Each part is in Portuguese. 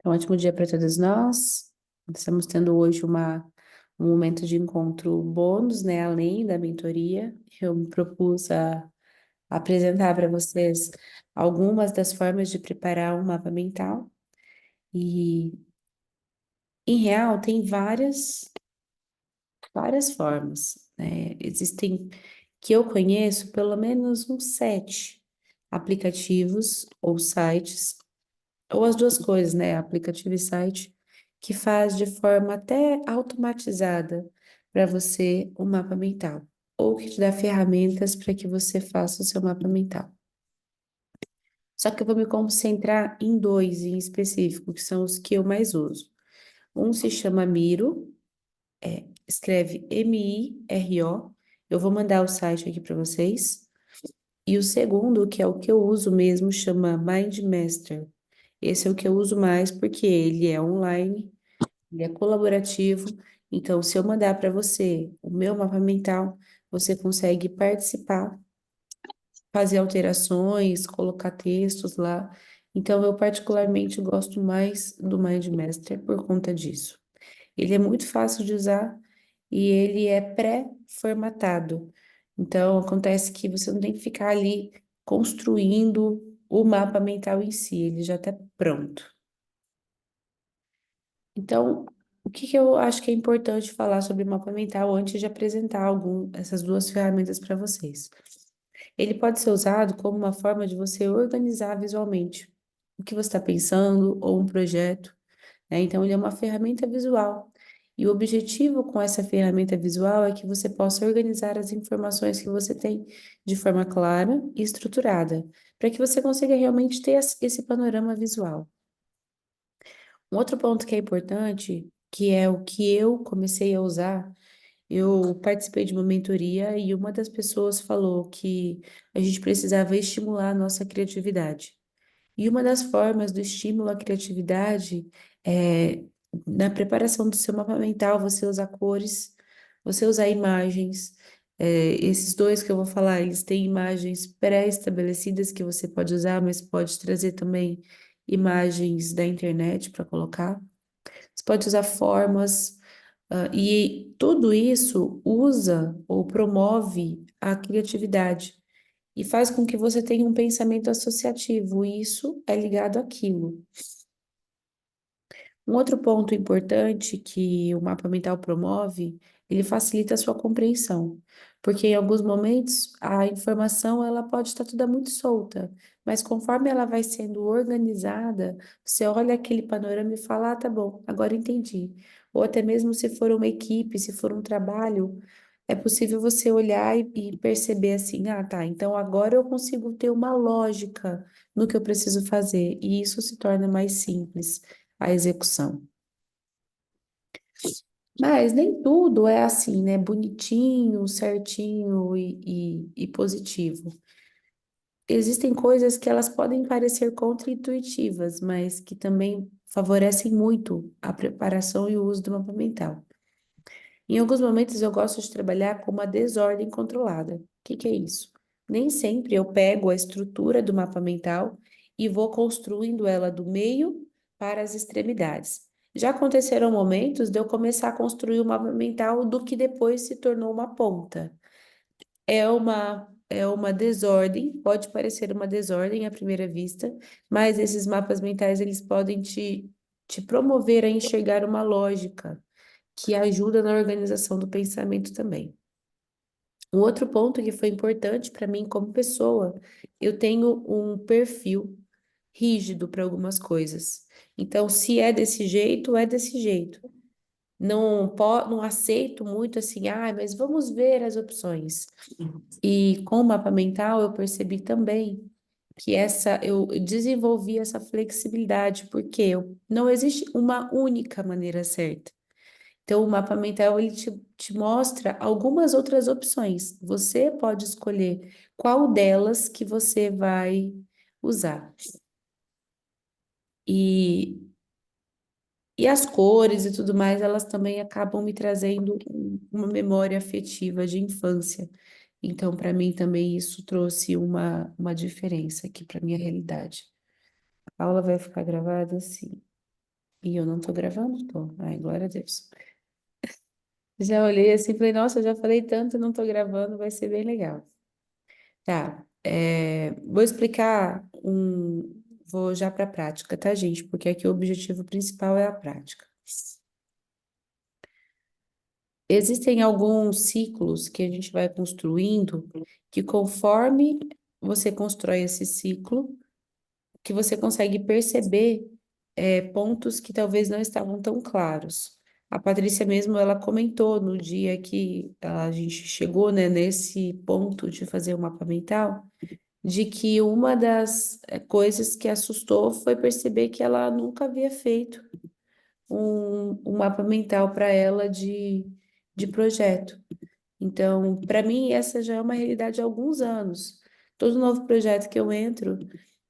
Um ótimo dia para todos nós. Estamos tendo hoje um momento de encontro bônus, né? Além da mentoria, eu me propus a apresentar para vocês algumas das formas de preparar um mapa mental. E, em real, tem várias formas, né? Existem, que eu conheço, pelo menos uns 7 aplicativos ou sites ou as duas coisas, né? Aplicativo e site, que faz de forma até automatizada para você o mapa mental, ou que te dá ferramentas para que você faça o seu mapa mental. Só que eu vou me concentrar em dois em específico, que são os que eu mais uso. Um se chama Miro, escreve Miro. Eu vou mandar o site aqui para vocês. E o segundo, que é o que eu uso mesmo, chama MindMaster. Esse é o que eu uso mais porque ele é online, ele é colaborativo. Então, se eu mandar para você o meu mapa mental, você consegue participar, fazer alterações, colocar textos lá. Então, eu particularmente gosto mais do MindMaster por conta disso. Ele é muito fácil de usar e ele é pré-formatado. Então, acontece que você não tem que ficar ali construindo o mapa mental em si, ele já está pronto. Então, o que que eu acho que é importante falar sobre mapa mental antes de apresentar essas duas ferramentas para vocês? Ele pode ser usado como uma forma de você organizar visualmente o que você está pensando ou um projeto, né? Então, ele é uma ferramenta visual. E o objetivo com essa ferramenta visual é que você possa organizar as informações que você tem de forma clara e estruturada, para que você consiga realmente ter esse panorama visual. Um outro ponto que é importante, que é o que eu comecei a usar, eu participei de uma mentoria e uma das pessoas falou que a gente precisava estimular a nossa criatividade. E uma das formas do estímulo à criatividade é, na preparação do seu mapa mental, você usar cores, você usar imagens. Esses dois que eu vou falar, eles têm imagens pré-estabelecidas que você pode usar, mas pode trazer também imagens da internet para colocar. Você pode usar formas, e tudo isso usa ou promove a criatividade e faz com que você tenha um pensamento associativo, e isso é ligado àquilo. Um outro ponto importante que o mapa mental promove, ele facilita a sua compreensão, porque em alguns momentos a informação ela pode estar toda muito solta, mas conforme ela vai sendo organizada, você olha aquele panorama e fala, ah, tá bom, agora entendi. Ou até mesmo se for uma equipe, se for um trabalho, é possível você olhar e perceber assim, ah, tá, então agora eu consigo ter uma lógica no que eu preciso fazer, e isso se torna mais simples a execução. Mas nem tudo é assim, né? Bonitinho, certinho e positivo. Existem coisas que elas podem parecer contra-intuitivas, mas que também favorecem muito a preparação e o uso do mapa mental. Em alguns momentos eu gosto de trabalhar com uma desordem controlada. O que que é isso? Nem sempre eu pego a estrutura do mapa mental e vou construindo ela do meio para as extremidades. Já aconteceram momentos de eu começar a construir o mapa mental do que depois se tornou uma ponta. É uma desordem, pode parecer uma desordem à primeira vista, mas esses mapas mentais eles podem te promover a enxergar uma lógica que ajuda na organização do pensamento também. Um outro ponto que foi importante para mim como pessoa, eu tenho um perfil rígido para algumas coisas. Então, se é desse jeito, é desse jeito. Não aceito muito assim, mas vamos ver as opções. E com o mapa mental eu percebi também que eu desenvolvi essa flexibilidade, porque não existe uma única maneira certa. Então, o mapa mental ele te mostra algumas outras opções. Você pode escolher qual delas que você vai usar. E, e as cores e tudo mais, elas também acabam me trazendo uma memória afetiva de infância. Então, para mim também isso trouxe uma diferença aqui para minha realidade. A aula vai ficar gravada assim. E eu não tô gravando? Tô. Ai, glória a Deus. Já olhei assim e falei, nossa, eu já falei tanto, não tô gravando, vai ser bem legal. Tá, vou explicar vou já para a prática, tá, gente? Porque aqui o objetivo principal é a prática. Existem alguns ciclos que a gente vai construindo, que conforme você constrói esse ciclo, que você consegue perceber pontos que talvez não estavam tão claros. A Patrícia mesmo, ela comentou no dia que a gente chegou, né, nesse ponto de fazer o mapa mental, de que uma das coisas que assustou foi perceber que ela nunca havia feito um mapa mental para ela de projeto. Então, para mim, essa já é uma realidade há alguns anos. Todo novo projeto que eu entro,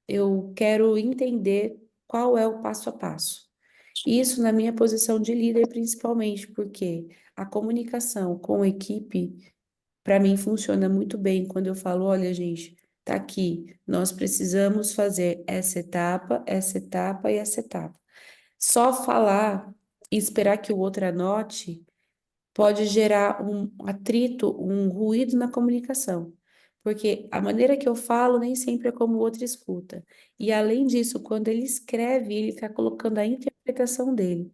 eu quero entender qual é o passo a passo. Isso na minha posição de líder, principalmente, porque a comunicação com a equipe, para mim, funciona muito bem quando eu falo: olha, gente, tá aqui, nós precisamos fazer essa etapa e essa etapa. Só falar e esperar que o outro anote pode gerar um atrito, um ruído na comunicação. Porque a maneira que eu falo nem sempre é como o outro escuta. E além disso, quando ele escreve, ele está colocando a interpretação dele.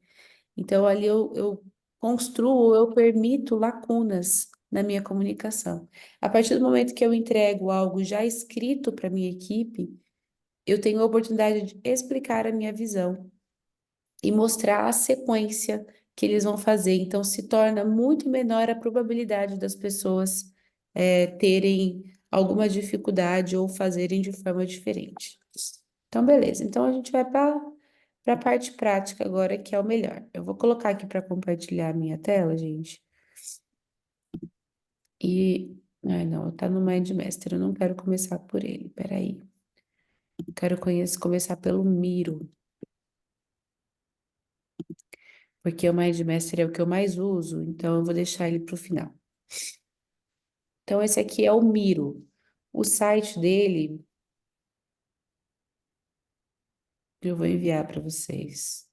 Então, ali eu construo, eu permito lacunas na minha comunicação. A partir do momento que eu entrego algo já escrito para minha equipe, eu tenho a oportunidade de explicar a minha visão e mostrar a sequência que eles vão fazer. Então, se torna muito menor a probabilidade das pessoas terem alguma dificuldade ou fazerem de forma diferente. Então, beleza. Então, a gente vai para a parte prática agora, que é o melhor. Eu vou colocar aqui para compartilhar a minha tela, gente. E. Ai, não, tá no Mind Master. Eu não quero começar por ele. Peraí. Quero começar pelo Miro, porque o Mind Master é o que eu mais uso, então eu vou deixar ele para o final. Então, esse aqui é o Miro. O site dele, eu vou enviar para vocês.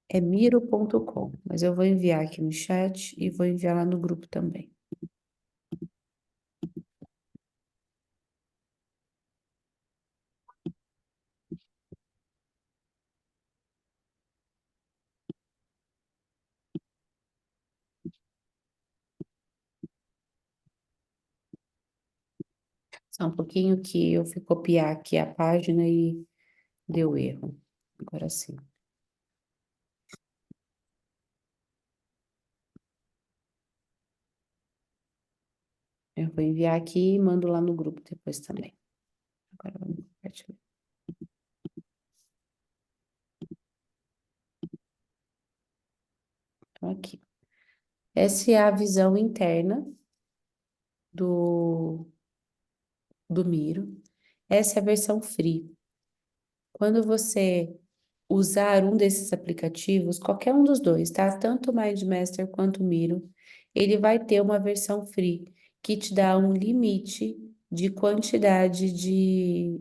É miro.com, mas eu vou enviar aqui no chat e vou enviar lá no grupo também. Só um pouquinho que eu fui copiar aqui a página e deu erro. Agora sim. Eu vou enviar aqui e mando lá no grupo depois também. Agora vamos compartilhar. Então, aqui. Essa é a visão interna do, do Miro. Essa é a versão free. Quando você usar um desses aplicativos, qualquer um dos dois, tá? Tanto o MindMaster quanto o Miro, ele vai ter uma versão free que te dá um limite de quantidade de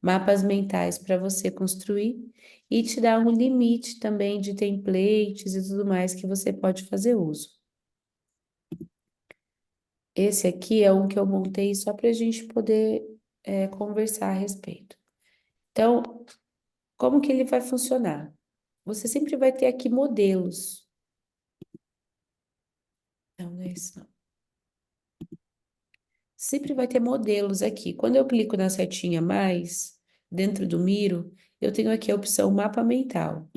mapas mentais para você construir e te dá um limite também de templates e tudo mais que você pode fazer uso. Esse aqui é um que eu montei só para a gente poder conversar a respeito. Então, como que ele vai funcionar? Você sempre vai ter aqui modelos. Não, não é isso não. Sempre vai ter modelos aqui. Quando eu clico na setinha mais, dentro do Miro, eu tenho aqui a opção mapa mental.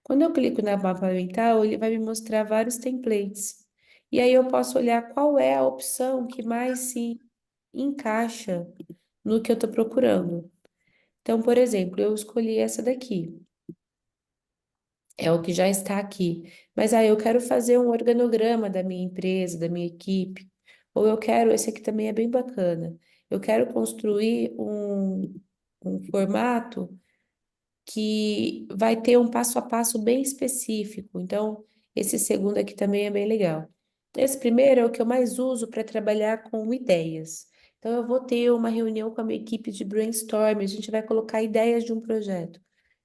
Quando eu clico na mapa mental, ele vai me mostrar vários templates. E aí eu posso olhar qual é a opção que mais se encaixa no que eu estou procurando. Então, por exemplo, eu escolhi essa daqui. É o que já está aqui. Mas aí eu quero fazer um organograma da minha empresa, da minha equipe. Ou eu quero, esse aqui também é bem bacana. Eu quero construir um formato que vai ter um passo a passo bem específico. Então, Esse segundo aqui também é bem legal. Esse primeiro é o que eu mais uso para trabalhar com ideias. Então, eu vou ter uma reunião com a minha equipe de brainstorm, a gente vai colocar ideias de um projeto.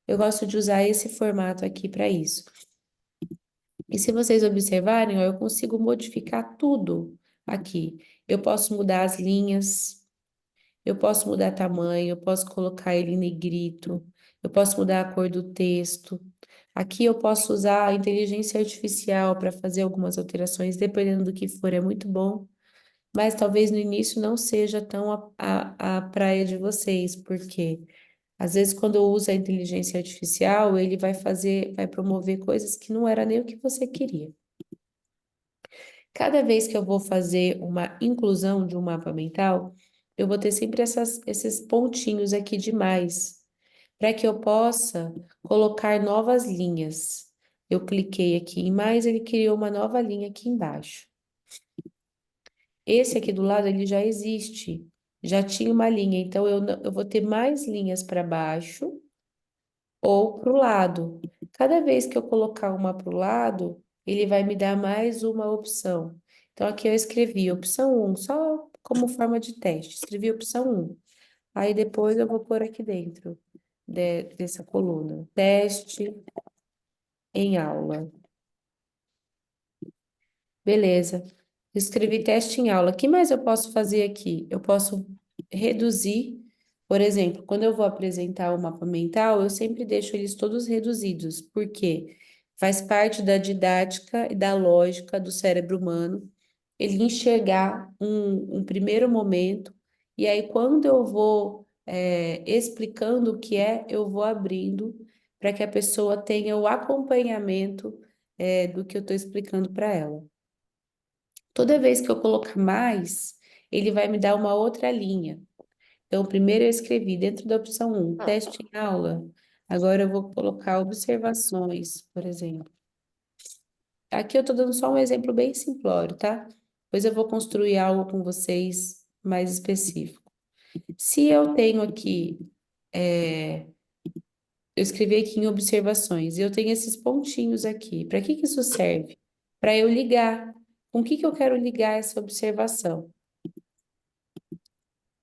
Eu gosto de usar esse formato aqui para isso. E se vocês observarem, ó, eu consigo modificar tudo aqui. Eu posso mudar as linhas, eu posso mudar tamanho, eu posso colocar ele em negrito, eu posso mudar a cor do texto. Aqui eu posso usar a inteligência artificial para fazer algumas alterações, dependendo do que for, é muito bom. Mas talvez no início não seja tão a praia de vocês, porque às vezes quando eu uso a inteligência artificial, ele vai fazer, vai promover coisas que não era nem o que você queria. Cada vez que eu vou fazer uma inclusão de um mapa mental, eu vou ter sempre esses pontinhos aqui de mais, para que eu possa colocar novas linhas. Eu cliquei aqui em mais, ele criou uma nova linha aqui embaixo. Esse aqui do lado, ele já existe, já tinha uma linha, então eu vou ter mais linhas para baixo ou para o lado. Cada vez que eu colocar uma para o lado, ele vai me dar mais uma opção. Então, aqui eu escrevi opção um só como forma de teste. Escrevi opção um. Aí depois eu vou pôr aqui dentro dessa coluna. Teste em aula. Beleza. Escrevi teste em aula. O que mais eu posso fazer aqui? Eu posso reduzir, por exemplo, quando eu vou apresentar o mapa mental, eu sempre deixo eles todos reduzidos, porque faz parte da didática e da lógica do cérebro humano ele enxergar um primeiro momento, e aí quando eu vou explicando o que é, eu vou abrindo para que a pessoa tenha o acompanhamento do que eu estou explicando para ela. Toda vez que eu colocar mais, ele vai me dar uma outra linha. Então, primeiro eu escrevi dentro da opção um teste em aula. Agora eu vou colocar observações, por exemplo. Aqui eu estou dando só um exemplo bem simplório, tá? Depois eu vou construir algo com vocês mais específico. Se eu tenho aqui, eu escrevi aqui em observações, e eu tenho esses pontinhos aqui. Para que que isso serve? Para eu ligar. Com o que que eu quero ligar essa observação?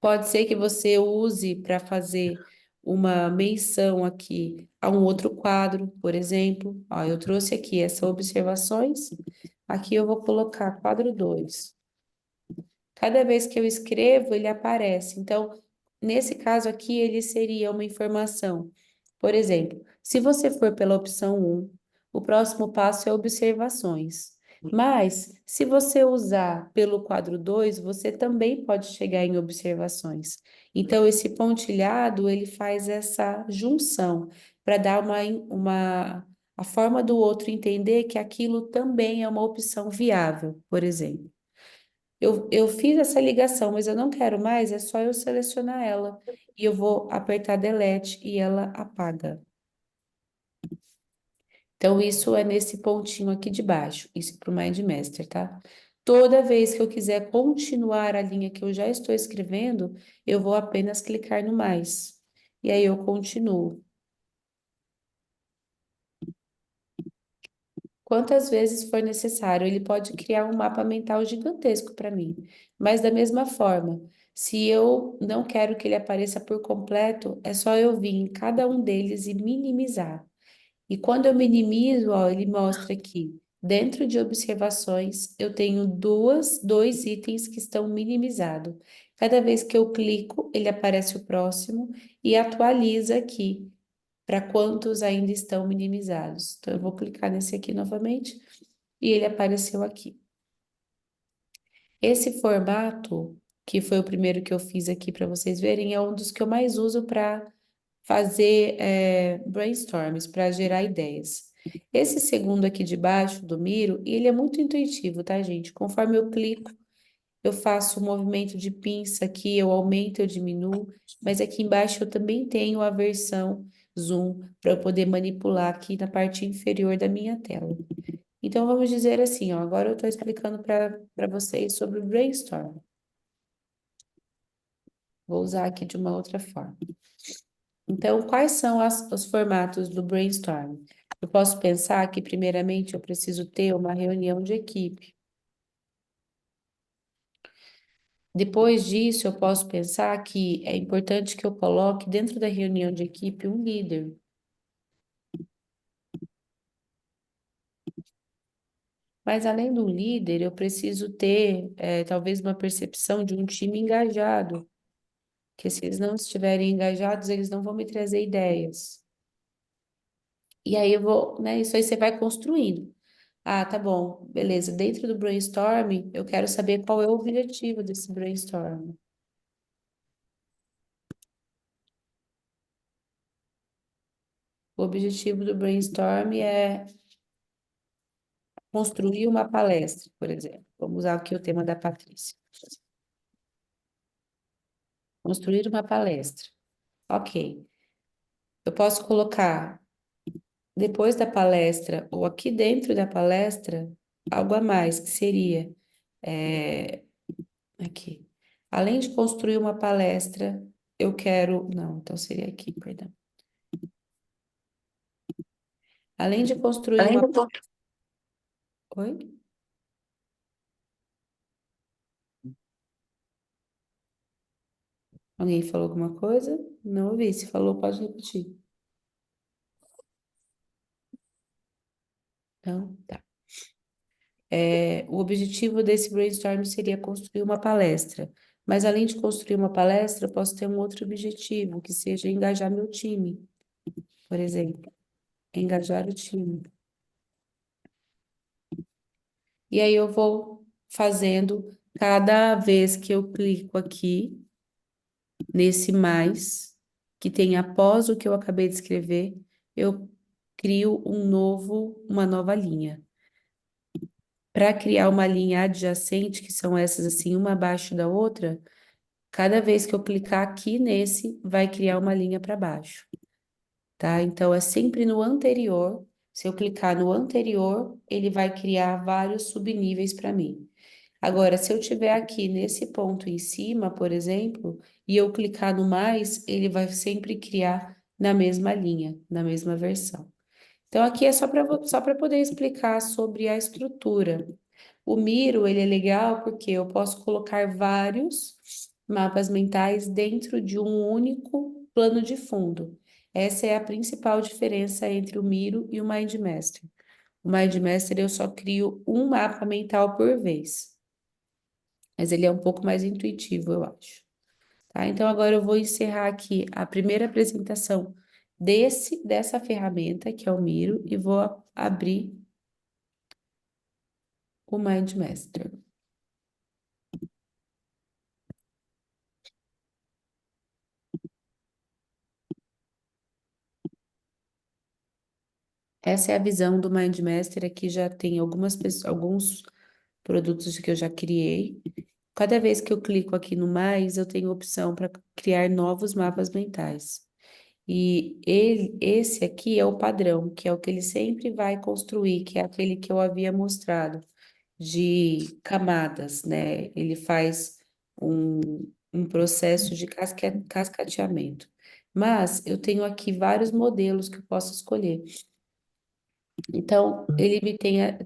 Pode ser que você use para fazer uma menção aqui a um outro quadro, por exemplo. Ó, eu trouxe aqui essas observações. Aqui eu vou colocar quadro 2. Cada vez que eu escrevo, ele aparece. Então, nesse caso aqui, ele seria uma informação. Por exemplo, se você for pela opção um, o próximo passo é observações. Mas, se você usar pelo quadro 2, você também pode chegar em observações. Então, esse pontilhado, ele faz essa junção para dar a forma do outro entender que aquilo também é uma opção viável, por exemplo. Eu fiz essa ligação, mas eu não quero mais, é só eu selecionar ela. E eu vou apertar delete e ela apaga. Então, isso é nesse pontinho aqui de baixo, isso para o MindMaster, tá? Toda vez que eu quiser continuar a linha que eu já estou escrevendo, eu vou apenas clicar no mais. E aí eu continuo. Quantas vezes for necessário, ele pode criar um mapa mental gigantesco para mim. Mas da mesma forma, se eu não quero que ele apareça por completo, é só eu vir em cada um deles e minimizar. E quando eu minimizo, ó, ele mostra aqui, dentro de observações, eu tenho dois itens que estão minimizados. Cada vez que eu clico, ele aparece o próximo e atualiza aqui para quantos ainda estão minimizados. Então, eu vou clicar nesse aqui novamente e ele apareceu aqui. Esse formato, que foi o primeiro que eu fiz aqui para vocês verem, é um dos que eu mais uso para fazer brainstorms, para gerar ideias. Esse segundo aqui de baixo, do Miro, ele é muito intuitivo, tá, gente? Conforme eu clico, eu faço o movimento de pinça aqui, eu aumento, eu diminuo, mas aqui embaixo eu também tenho a versão zoom para eu poder manipular aqui na parte inferior da minha tela. Então vamos dizer assim, ó, agora eu estou explicando para vocês sobre o brainstorm. Vou usar aqui de uma outra forma. Então, quais são os formatos do brainstorm? Eu posso pensar que, primeiramente, eu preciso ter uma reunião de equipe. Depois disso, eu posso pensar que é importante que eu coloque dentro da reunião de equipe um líder. Mas além do líder, eu preciso ter, talvez, uma percepção de um time engajado, que se eles não estiverem engajados, eles não vão me trazer ideias. E aí eu vou, né? Isso aí você vai construindo. Ah, tá bom, beleza. Dentro do brainstorming, eu quero saber qual é o objetivo desse brainstorm. O objetivo do brainstorm é construir uma palestra, por exemplo. Vamos usar aqui o tema da Patrícia. Construir uma palestra. Ok. Eu posso colocar depois da palestra ou aqui dentro da palestra algo a mais, que seria aqui. Além de construir uma palestra, eu quero. Não, então seria aqui, perdão. Além de construir Além uma. do ponto. Oi? Alguém falou alguma coisa? Não ouvi. Se falou, pode repetir. Não? Tá. O objetivo desse brainstorm seria construir uma palestra. Mas além de construir uma palestra, eu posso ter um outro objetivo, que seja engajar meu time, por exemplo. Engajar o time. E aí eu vou fazendo cada vez que eu clico aqui nesse mais, que tem após o que eu acabei de escrever, eu crio uma nova linha. Para criar uma linha adjacente, que são essas assim, uma abaixo da outra, cada vez que eu clicar aqui nesse, vai criar uma linha para baixo, tá? Então é sempre no anterior. Se eu clicar no anterior, ele vai criar vários subníveis para mim. Agora, se eu tiver aqui nesse ponto em cima, por exemplo, e eu clicar no mais, ele vai sempre criar na mesma linha, na mesma versão. Então, aqui é só para poder explicar sobre a estrutura. O Miro, ele é legal porque eu posso colocar vários mapas mentais dentro de um único plano de fundo. Essa é a principal diferença entre o Miro e o MindMaster. O MindMaster eu só crio um mapa mental por vez, mas ele é um pouco mais intuitivo, eu acho. Tá? Então, agora eu vou encerrar aqui a primeira apresentação dessa ferramenta, que é o Miro, e vou abrir o MindMaster. Essa é a visão do MindMaster. Aqui já tem alguns produtos que eu já criei. Cada vez que eu clico aqui no mais, eu tenho opção para criar novos mapas mentais. E esse aqui é o padrão, que é o que ele sempre vai construir, que é aquele que eu havia mostrado, de camadas, né? Ele faz um processo de cascateamento. Mas eu tenho aqui vários modelos que eu posso escolher. Então,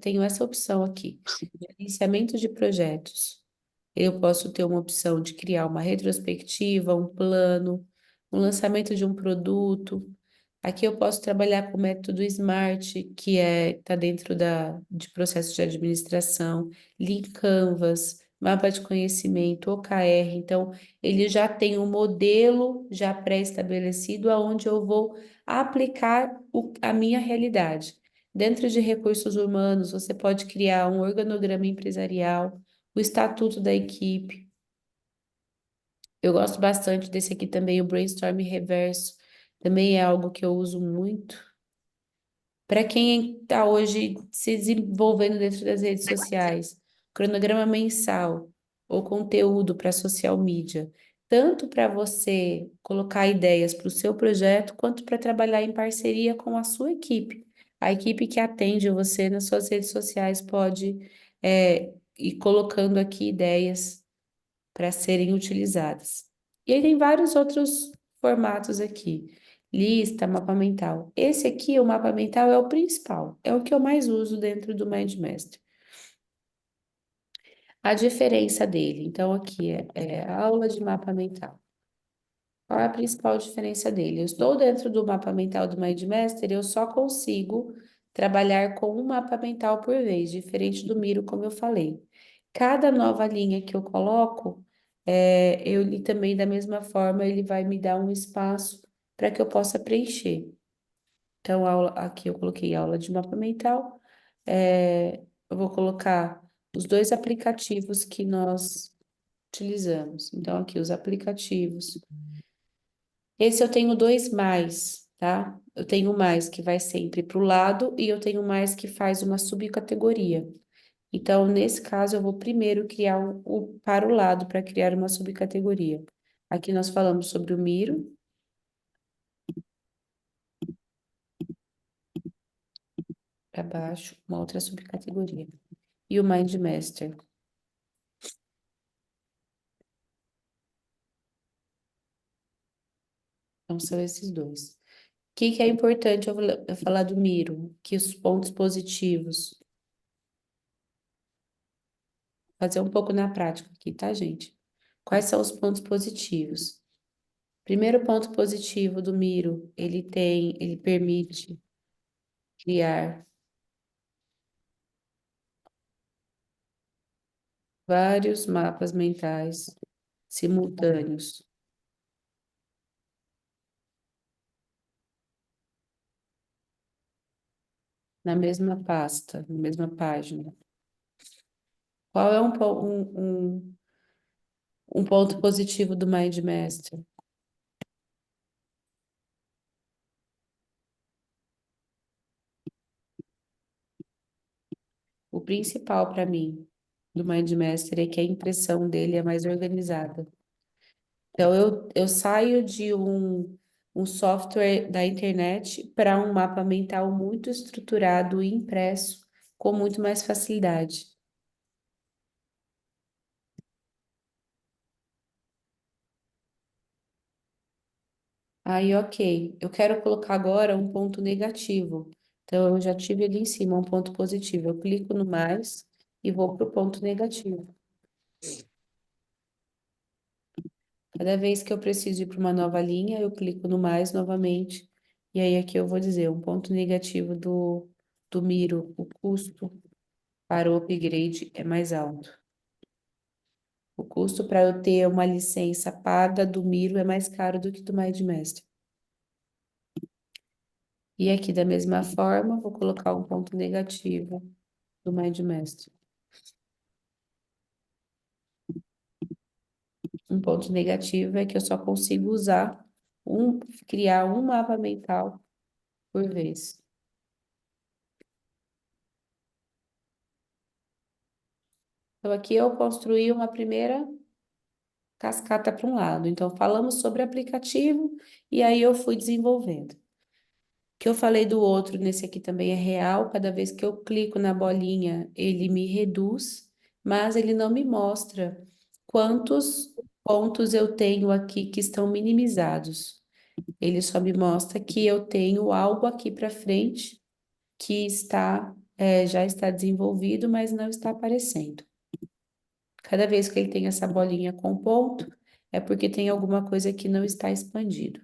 tenho essa opção aqui, gerenciamento de projetos. Eu posso ter uma opção de criar uma retrospectiva, um plano, um lançamento de um produto. Aqui eu posso trabalhar com o método SMART, que está dentro de processo de administração, Lean Canvas, mapa de conhecimento, OKR. Então, ele já tem um modelo já pré-estabelecido aonde eu vou aplicar a minha realidade. Dentro de recursos humanos, você pode criar um organograma empresarial, o estatuto da equipe. Eu gosto bastante desse aqui também, o brainstorm reverso. Também é algo que eu uso muito. Para quem está hoje se desenvolvendo dentro das redes sociais, cronograma mensal ou conteúdo para social media, tanto para você colocar ideias para o seu projeto, quanto para trabalhar em parceria com a sua equipe. A equipe que atende você nas suas redes sociais pode ir colocando aqui ideias para serem utilizadas. E aí tem vários outros formatos aqui. lista, mapa mental. Esse aqui, o mapa mental, é o principal, é o que eu mais uso dentro do MindMaster. A diferença dele, então, aqui é a aula de mapa mental. Qual é a principal diferença dele? Eu estou dentro do mapa mental do MindMaster, eu só consigo trabalhar com um mapa mental por vez, diferente do Miro, como eu falei. Cada nova linha que eu coloco, eu li também da mesma forma, ele vai me dar um espaço para que eu possa preencher. Então, aqui eu coloquei aula de mapa mental. Eu vou colocar os dois aplicativos que nós utilizamos. Então, aqui os aplicativos. Esse eu tenho dois mais, tá? Eu tenho mais que vai sempre para o lado e eu tenho mais que faz uma subcategoria. Então, nesse caso, eu vou primeiro criar o para o lado para criar uma subcategoria. Aqui nós falamos sobre o Miro, para baixo, uma outra subcategoria. E o MindMaster. Então, são esses dois. O que que é importante eu falar do Miro? Que os pontos positivos, fazer um pouco na prática aqui, tá, gente? Quais são os pontos positivos? Primeiro ponto positivo do Miro, ele permite criar vários mapas mentais simultâneos na mesma pasta, na mesma página. Qual é um ponto positivo do MindMaster? O principal para mim do MindMaster é que a impressão dele é mais organizada. Então, eu saio de um software da internet para um mapa mental muito estruturado e impresso, com muito mais facilidade. Aí, ok, eu quero colocar agora um ponto negativo. Então, eu já tive ali em cima um ponto positivo. Eu clico no mais e vou para o ponto negativo. Cada vez que eu preciso ir para uma nova linha, eu clico no mais novamente. E aí, aqui eu vou dizer um ponto negativo do Miro, o custo para o upgrade é mais alto. O custo para eu ter uma licença paga do Miro é mais caro do que do MindMaster. E aqui, da mesma forma, vou colocar um ponto negativo do MindMaster. Um ponto negativo é que eu só consigo criar um mapa mental por vez. Então, aqui eu construí uma primeira cascata para um lado. Então, falamos sobre aplicativo e aí eu fui desenvolvendo. O que eu falei do outro, nesse aqui também é real. Cada vez que eu clico na bolinha, ele me reduz, mas ele não me mostra quantos pontos eu tenho aqui que estão minimizados. Ele só me mostra que eu tenho algo aqui para frente que já está desenvolvido, mas não está aparecendo. Cada vez que ele tem essa bolinha com ponto, é porque tem alguma coisa que não está expandido.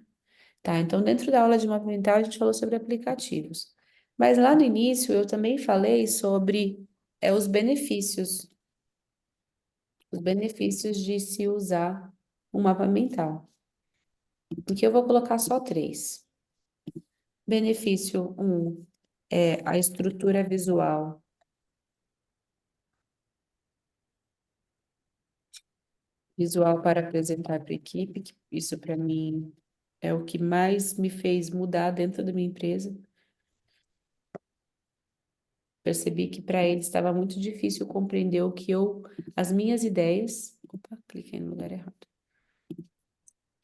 Tá, então dentro da aula de mapa mental a gente falou sobre aplicativos. Mas lá no início eu também falei sobre os benefícios de se usar um mapa mental. Porque eu vou colocar só três. Benefício um é a estrutura visual. Visual para apresentar para a equipe, que isso para mim é o que mais me fez mudar dentro da minha empresa. Percebi que para eles estava muito difícil compreender as minhas ideias. Opa, cliquei no lugar errado.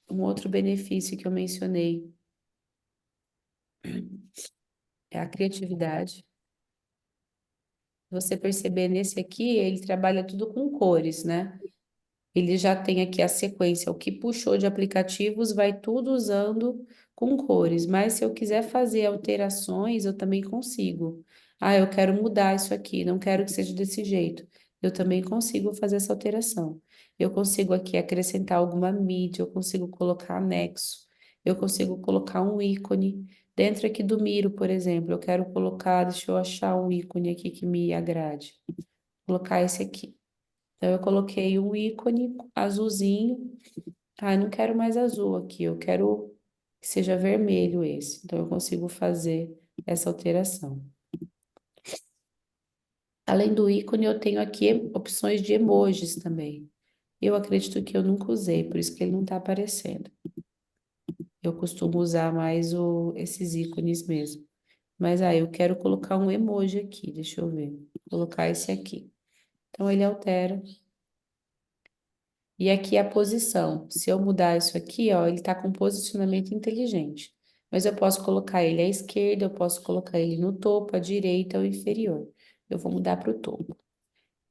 Um outro benefício que eu mencionei é a criatividade. Você perceber nesse aqui, ele trabalha tudo com cores, né? Ele já tem aqui a sequência, o que puxou de aplicativos vai tudo usando com cores, mas se eu quiser fazer alterações, eu também consigo. Ah, eu quero mudar isso aqui, não quero que seja desse jeito. Eu também consigo fazer essa alteração. Eu consigo aqui acrescentar alguma mídia, eu consigo colocar anexo, eu consigo colocar um ícone. Dentro aqui do Miro, por exemplo, eu quero colocar, deixa eu achar um ícone aqui que me agrade. Vou colocar esse aqui. Então, eu coloquei um ícone azulzinho. Ah, eu não quero mais azul aqui, eu quero que seja vermelho esse. Então, eu consigo fazer essa alteração. Além do ícone, eu tenho aqui opções de emojis também. Eu acredito que eu nunca usei, por isso que ele não está aparecendo. Eu costumo usar mais esses ícones mesmo. Mas aí eu quero colocar um emoji aqui, deixa eu ver. Vou colocar esse aqui. Então ele altera. E aqui a posição. Se eu mudar isso aqui, ó, ele está com posicionamento inteligente. Mas eu posso colocar ele à esquerda, eu posso colocar ele no topo, à direita ou inferior. Eu vou mudar para o topo.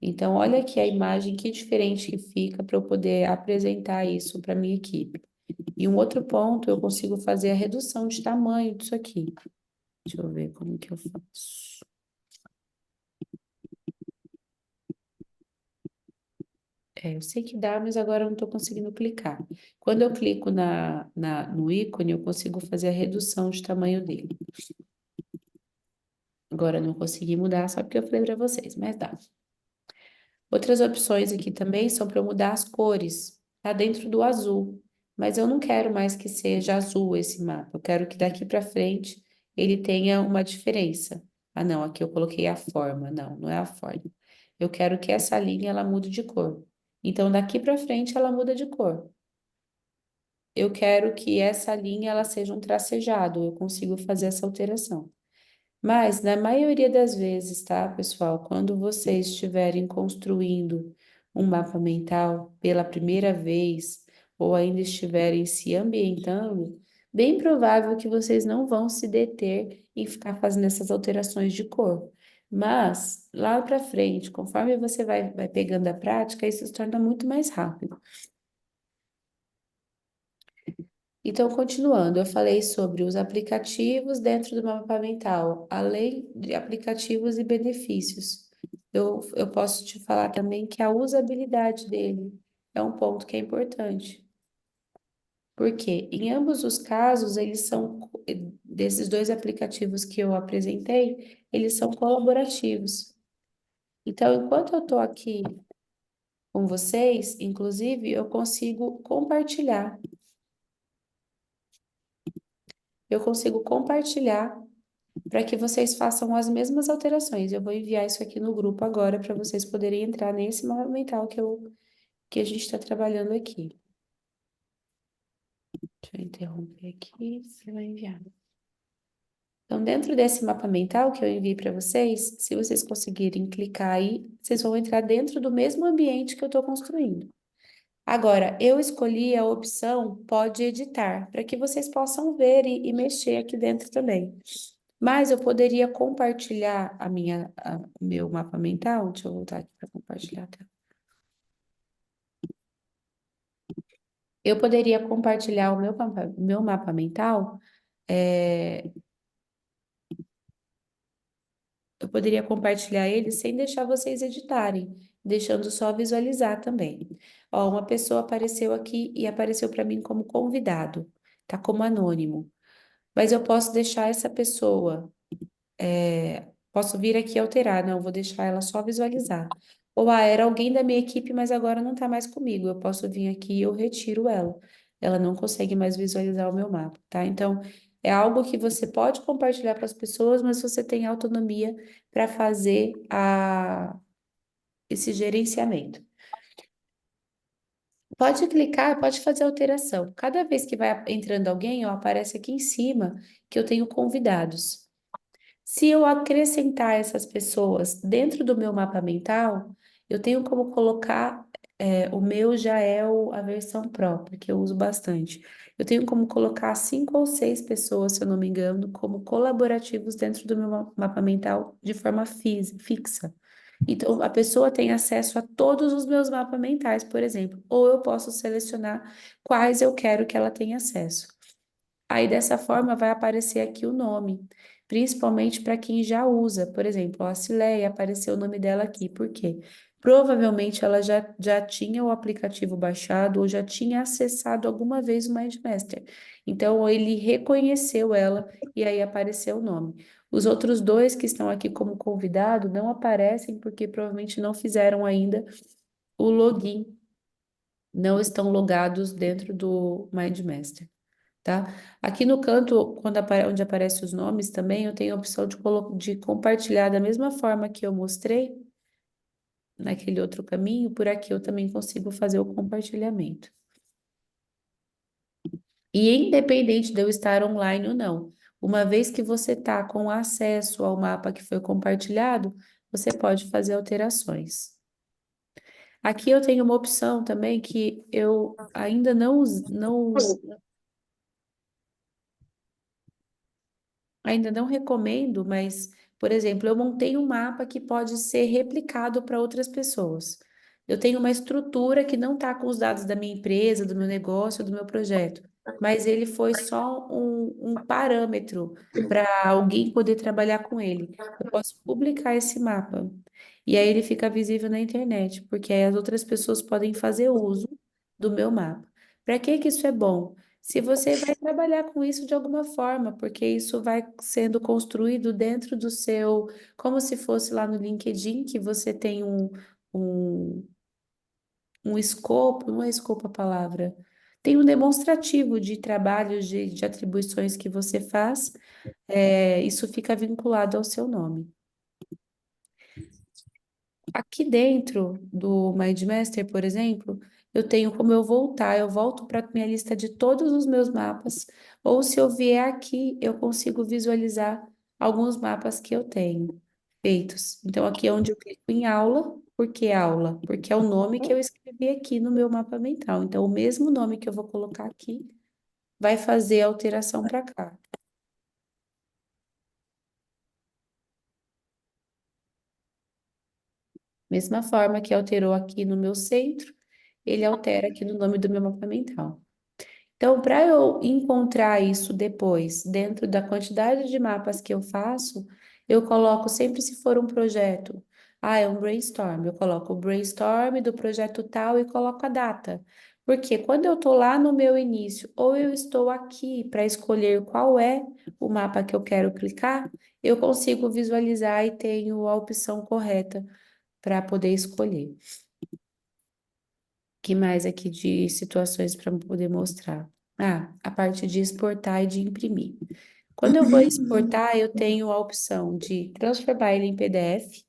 Então, olha aqui a imagem, que diferente que fica para eu poder apresentar isso para minha equipe. E um outro ponto, eu consigo fazer a redução de tamanho disso aqui. Deixa eu ver como que eu faço. É, eu sei que dá, mas agora eu não estou conseguindo clicar. Quando eu clico no ícone, eu consigo fazer a redução de tamanho dele. Agora eu não consegui mudar, só porque eu falei para vocês, mas dá. Outras opções aqui também são para eu mudar as cores. Tá dentro do azul, mas eu não quero mais que seja azul esse mapa. Eu quero que daqui para frente ele tenha uma diferença. Ah, não, aqui eu coloquei a forma. Não, não é a forma. Eu quero que essa linha ela mude de cor. Então daqui para frente ela muda de cor. Eu quero que essa linha ela seja um tracejado. Eu consigo fazer essa alteração. Mas, na maioria das vezes, tá, pessoal, quando vocês estiverem construindo um mapa mental pela primeira vez, ou ainda estiverem se ambientando, bem provável que vocês não vão se deter em ficar fazendo essas alterações de cor. Mas, lá para frente, conforme você vai pegando a prática, isso se torna muito mais rápido. Então, continuando, eu falei sobre os aplicativos dentro do mapa mental, além de aplicativos e benefícios. Eu posso te falar também que a usabilidade dele é um ponto que é importante. Porque em ambos os casos, desses dois aplicativos que eu apresentei, eles são colaborativos. Então, enquanto eu estou aqui com vocês, inclusive, eu consigo compartilhar. Eu consigo compartilhar para que vocês façam as mesmas alterações. Eu vou enviar isso aqui no grupo agora para vocês poderem entrar nesse mapa mental que a gente está trabalhando aqui. Deixa eu interromper aqui, você vai enviar. Então, dentro desse mapa mental que eu enviei para vocês, se vocês conseguirem clicar aí, vocês vão entrar dentro do mesmo ambiente que eu estou construindo. Agora, eu escolhi a opção Pode Editar, para que vocês possam ver e mexer aqui dentro também. Mas eu poderia compartilhar o meu mapa mental. Deixa eu voltar aqui para compartilhar a tela. Eu poderia compartilhar o meu mapa mental. é, eu poderia compartilhar ele sem deixar vocês editarem, deixando só visualizar também. Ó, uma pessoa apareceu aqui e apareceu para mim como convidado, tá como anônimo. Mas eu posso deixar essa pessoa. Posso vir aqui e alterar, não, vou deixar ela só visualizar. Ou, era alguém da minha equipe, mas agora não está mais comigo. Eu posso vir aqui e eu retiro ela. Ela não consegue mais visualizar o meu mapa, tá? Então, é algo que você pode compartilhar para as pessoas, mas você tem autonomia para fazer esse gerenciamento. Pode clicar, pode fazer alteração. Cada vez que vai entrando alguém, ó, aparece aqui em cima que eu tenho convidados. Se eu acrescentar essas pessoas dentro do meu mapa mental, eu tenho como colocar, o meu já é a versão própria, que eu uso bastante. Eu tenho como colocar 5 ou 6 pessoas, se eu não me engano, como colaborativos dentro do meu mapa mental de forma fixa. Então, a pessoa tem acesso a todos os meus mapas mentais, por exemplo, ou eu posso selecionar quais eu quero que ela tenha acesso. Aí dessa forma vai aparecer aqui o nome, principalmente para quem já usa. Por exemplo, a Cileia apareceu o nome dela aqui. Por quê? Provavelmente ela já tinha o aplicativo baixado ou já tinha acessado alguma vez o MindMaster. Então ele reconheceu ela e aí apareceu o nome. Os outros dois que estão aqui como convidado não aparecem porque provavelmente não fizeram ainda o login, não estão logados dentro do MindMaster, tá? Aqui no canto, onde aparecem os nomes também, eu tenho a opção de compartilhar da mesma forma que eu mostrei naquele outro caminho, por aqui eu também consigo fazer o compartilhamento. E independente de eu estar online ou não, uma vez que você está com acesso ao mapa que foi compartilhado, você pode fazer alterações. Aqui eu tenho uma opção também que eu ainda não recomendo, mas, por exemplo, eu montei um mapa que pode ser replicado para outras pessoas. Eu tenho uma estrutura que não está com os dados da minha empresa, do meu negócio, do meu projeto, mas ele foi só um parâmetro para alguém poder trabalhar com ele. Eu posso publicar esse mapa e aí ele fica visível na internet, porque aí as outras pessoas podem fazer uso do meu mapa. Para que que isso é bom? Se você vai trabalhar com isso de alguma forma, porque isso vai sendo construído dentro do seu, como se fosse lá no LinkedIn, que você tem um, um escopo, não é escopo a palavra, tem um demonstrativo de trabalhos, de atribuições que você faz, isso fica vinculado ao seu nome. Aqui dentro do MindMaster, por exemplo, eu tenho como eu voltar, eu volto para minha lista de todos os meus mapas, ou se eu vier aqui, eu consigo visualizar alguns mapas que eu tenho feitos. Então, aqui é onde eu clico em aula. Por que aula? Porque é o nome que eu escrevi aqui no meu mapa mental. Então, o mesmo nome que eu vou colocar aqui vai fazer a alteração para cá. Mesma forma que alterou aqui no meu centro, ele altera aqui no nome do meu mapa mental. Então, para eu encontrar isso depois, dentro da quantidade de mapas que eu faço, eu coloco sempre se for um projeto. Ah, é um brainstorm. Eu coloco o brainstorm do projeto tal e coloco a data. Porque quando eu estou lá no meu início, ou eu estou aqui para escolher qual é o mapa que eu quero clicar, eu consigo visualizar e tenho a opção correta para poder escolher. Que mais aqui de situações para poder mostrar? Ah, a parte de exportar e de imprimir. Quando eu vou exportar, eu tenho a opção de transformar ele em PDF,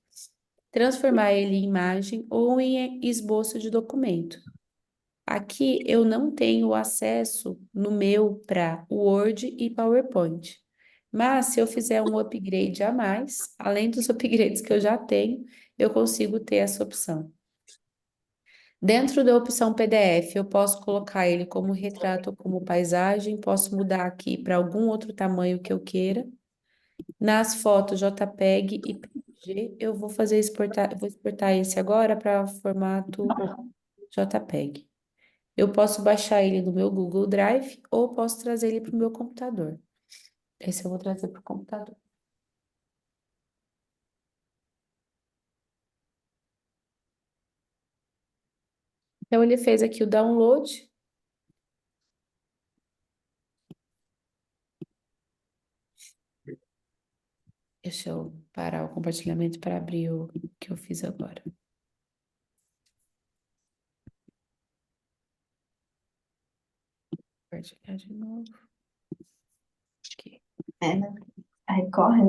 transformar ele em imagem ou em esboço de documento. Aqui eu não tenho acesso no meu para Word e PowerPoint. Mas se eu fizer um upgrade a mais, além dos upgrades que eu já tenho, eu consigo ter essa opção. Dentro da opção PDF, eu posso colocar ele como retrato ou como paisagem, posso mudar aqui para algum outro tamanho que eu queira. Nas fotos JPEG e PNG, eu vou fazer exportar, vou exportar esse agora para formato JPEG. Eu posso baixar ele no meu Google Drive ou posso trazer ele para o meu computador. Esse eu vou trazer para o computador. Então, ele fez aqui o download. Deixa eu parar o compartilhamento para abrir o que eu fiz agora. Compartilhar de novo. Aqui. É, né? Aí corre.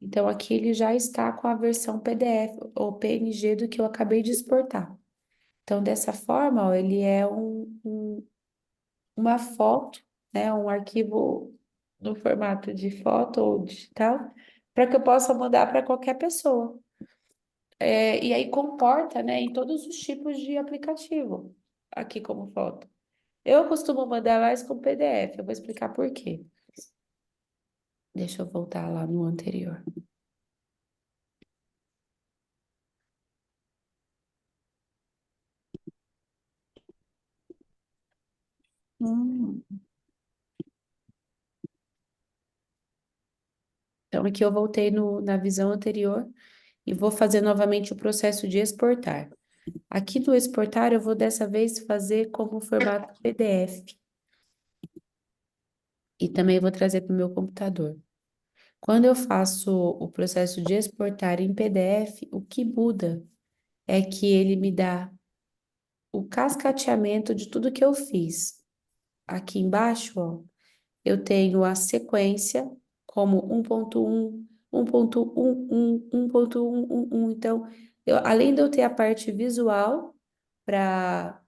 Então, aqui ele já está com a versão PDF ou PNG do que eu acabei de exportar. Então, dessa forma, ó, ele é uma foto, né, um arquivo no formato de foto ou digital, para que eu possa mandar para qualquer pessoa. E aí comporta, né, em todos os tipos de aplicativo, aqui como foto. Eu costumo mandar mais com PDF, eu vou explicar por quê. Deixa eu voltar lá no anterior. Hum. Então, aqui eu voltei na visão anterior e vou fazer novamente o processo de exportar. Aqui do exportar, eu vou dessa vez fazer como formato PDF. E também vou trazer para o meu computador. Quando eu faço o processo de exportar em PDF, o que muda é que ele me dá o cascateamento de tudo que eu fiz. Aqui embaixo, ó, eu tenho a sequência como 1.1, 1.11, 1.111. Então, além de eu ter a parte visual para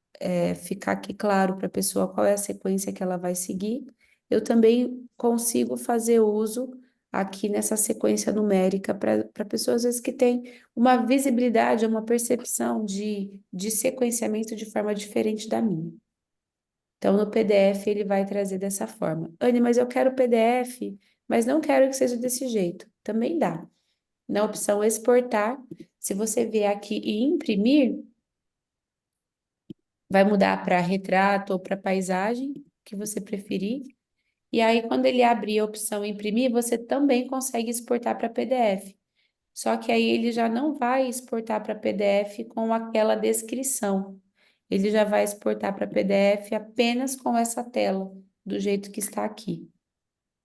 ficar aqui claro para a pessoa qual é a sequência que ela vai seguir, eu também consigo fazer uso aqui nessa sequência numérica para pessoas às vezes que têm uma visibilidade, uma percepção de sequenciamento de forma diferente da minha. Então, no PDF, ele vai trazer dessa forma. Anne, mas eu quero PDF, mas não quero que seja desse jeito. Também dá. Na opção exportar, se você vier aqui e imprimir, vai mudar para retrato ou para paisagem, que você preferir. E aí, quando ele abrir a opção imprimir, você também consegue exportar para PDF. Só que aí ele já não vai exportar para PDF com aquela descrição. Ele já vai exportar para PDF apenas com essa tela, do jeito que está aqui.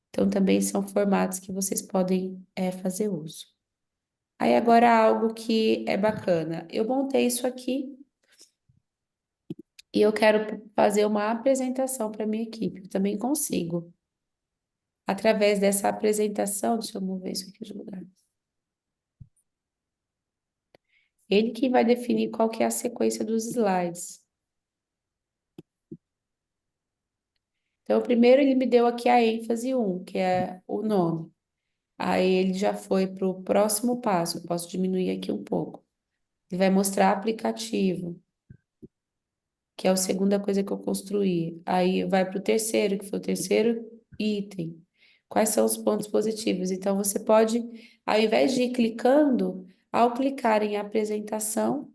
Então, também são formatos que vocês podem fazer uso. Aí, agora algo que é bacana. Eu montei isso aqui e eu quero fazer uma apresentação para minha equipe. Eu também consigo. Através dessa apresentação, deixa eu mover isso aqui de lugar. Ele que vai definir qual que é a sequência dos slides. Então, primeiro ele me deu aqui a ênfase 1, que é o nome. Aí ele já foi para o próximo passo. Eu posso diminuir aqui um pouco. Ele vai mostrar aplicativo, que é a segunda coisa que eu construí. Aí vai para o terceiro, que foi o terceiro item. Quais são os pontos positivos? Então, você pode, ao invés de ir clicando, ao clicar em apresentação,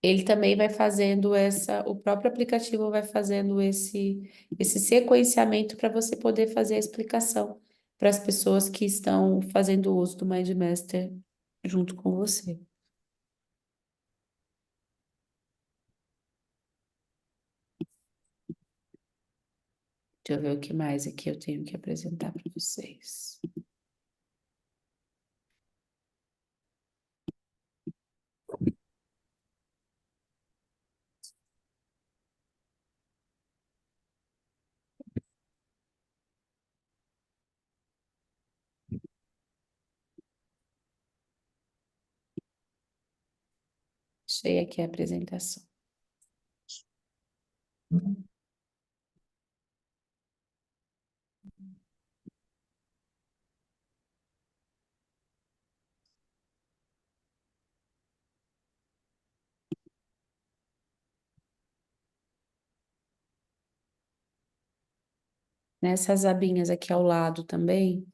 ele também vai fazendo o próprio aplicativo vai fazendo esse sequenciamento para você poder fazer a explicação para as pessoas que estão fazendo uso do MindMaster junto com você. Deixa eu ver o que mais aqui eu tenho que apresentar para vocês. Achei aqui a apresentação. Nessas abinhas aqui ao lado também,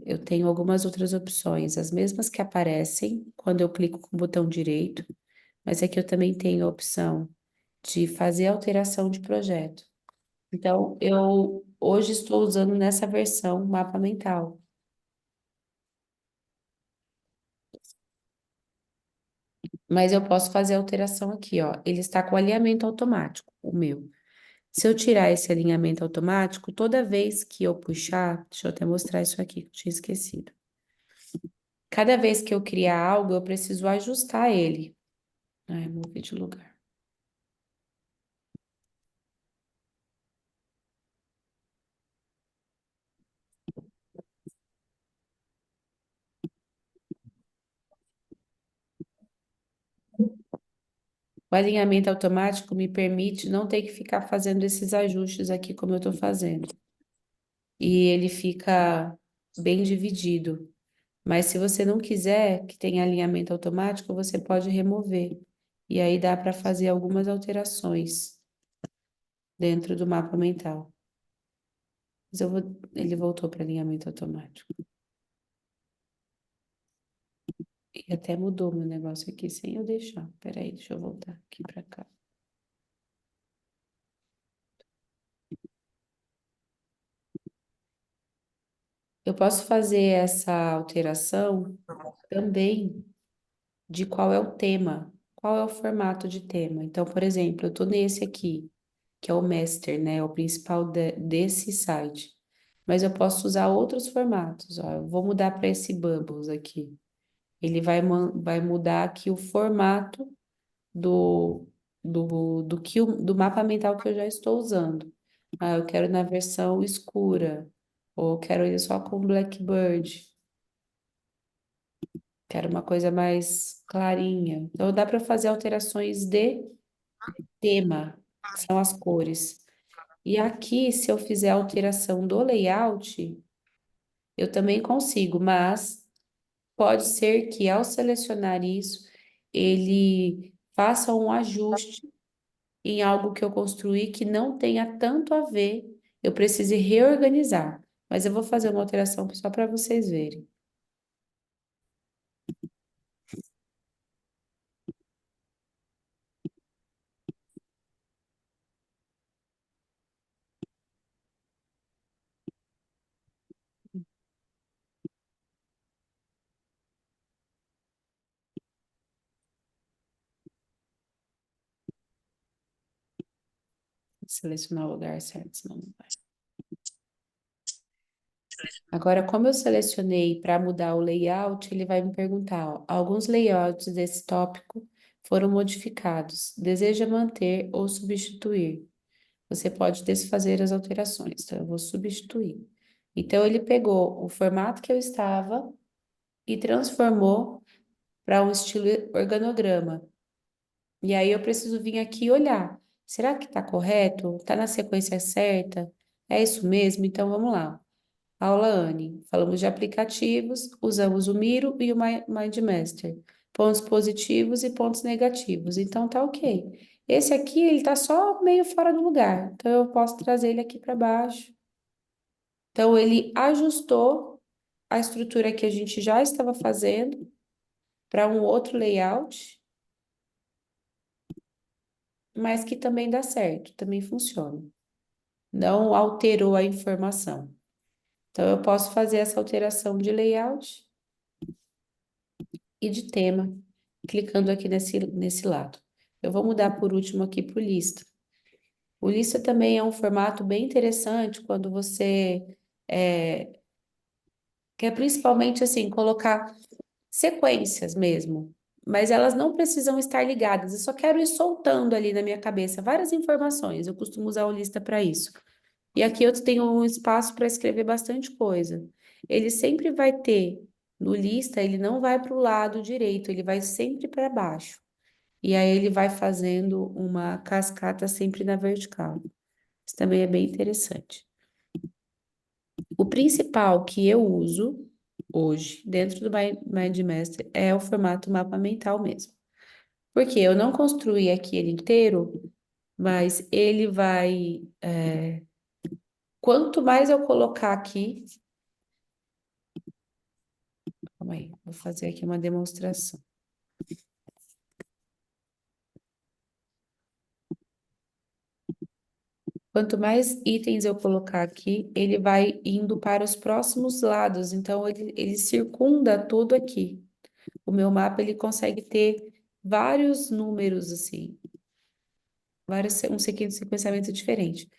eu tenho algumas outras opções, as mesmas que aparecem quando eu clico com o botão direito, mas aqui eu também tenho a opção de fazer alteração de projeto. Então, eu hoje estou usando nessa versão mapa mental. Mas eu posso fazer alteração aqui, ó. Ele está com alinhamento automático, o meu. Se eu tirar esse alinhamento automático, toda vez que eu puxar, deixa eu até mostrar isso aqui, que eu tinha esquecido. Cada vez que eu criar algo, eu preciso ajustar ele. Ai, movi de lugar. O alinhamento automático me permite não ter que ficar fazendo esses ajustes aqui como eu estou fazendo. E ele fica bem dividido. Mas se você não quiser que tenha alinhamento automático, você pode remover. E aí dá para fazer algumas alterações dentro do mapa mental. Mas ele voltou para alinhamento automático. E até mudou meu negócio aqui sem eu deixar. Peraí, deixa eu voltar aqui para cá. posso fazer essa alteração também de qual é o tema, qual é o formato de tema. Então, por exemplo, eu estou nesse aqui, que é o master, né? É o principal desse site. Mas eu posso usar outros formatos. Ó, eu vou mudar para esse Bubbles aqui. Ele vai mudar aqui o formato do, do mapa mental que eu já estou usando. Ah, eu quero na versão escura, ou eu quero ele só com Blackbird, quero uma coisa mais clarinha. Então dá para fazer alterações de tema, que são as cores. E aqui, se eu fizer alteração do layout, eu também consigo, mas pode ser que ao selecionar isso, ele faça um ajuste em algo que eu construí que não tenha tanto a ver, eu precise reorganizar. Mas eu vou fazer uma alteração só para vocês verem. Selecionar o lugar certo, senão não vai. Agora, como eu selecionei para mudar o layout, ele vai me perguntar, ó, alguns layouts desse tópico foram modificados. Deseja manter ou substituir? Você pode desfazer as alterações, então eu vou substituir. Então, ele pegou o formato que eu estava e transformou para um estilo organograma. E aí eu preciso vir aqui e olhar. Será que está correto? Está na sequência certa? É isso mesmo? Então vamos lá. Aula Anne. Falamos de aplicativos, usamos o Miro e o MindMaster. Pontos positivos e pontos negativos. Então tá ok. Esse aqui, ele tá só meio fora do lugar. Então eu posso trazer ele aqui para baixo. Então ele ajustou a estrutura que a gente já estava fazendo para um outro layout, mas que também dá certo, também funciona. Não alterou a informação. Então, eu posso fazer essa alteração de layout e de tema, clicando aqui nesse lado. Eu vou mudar por último aqui para o lista. O lista também é um formato bem interessante quando você quer principalmente assim colocar sequências mesmo, mas elas não precisam estar ligadas. Eu só quero ir soltando ali na minha cabeça várias informações. Eu costumo usar o lista para isso. E aqui eu tenho um espaço para escrever bastante coisa. Ele sempre vai ter, no lista, ele não vai para o lado direito, ele vai sempre para baixo. E aí ele vai fazendo uma cascata sempre na vertical. Isso também é bem interessante. O principal que eu uso hoje, dentro do MindMaster, é o formato mapa mental mesmo. Porque eu não construí aqui ele inteiro, mas ele vai. Quanto mais eu colocar aqui, calma aí, vou fazer aqui uma demonstração. Quanto mais itens eu colocar aqui, ele vai indo para os próximos lados, então ele circunda tudo aqui. O meu mapa, ele consegue ter vários números, assim, um sequenciamento diferente.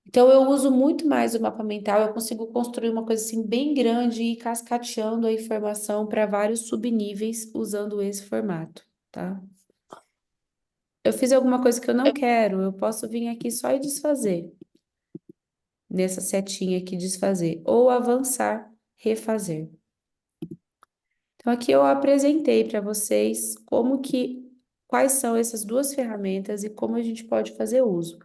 Então, eu uso muito mais o mapa mental, eu consigo construir uma coisa assim bem grande e ir cascateando a informação para vários subníveis usando esse formato, tá? Eu fiz alguma coisa que eu não quero, eu posso vir aqui só e desfazer. Nessa setinha aqui, desfazer. Ou avançar, refazer. Então, aqui eu apresentei para vocês quais são essas duas ferramentas e como a gente pode fazer uso.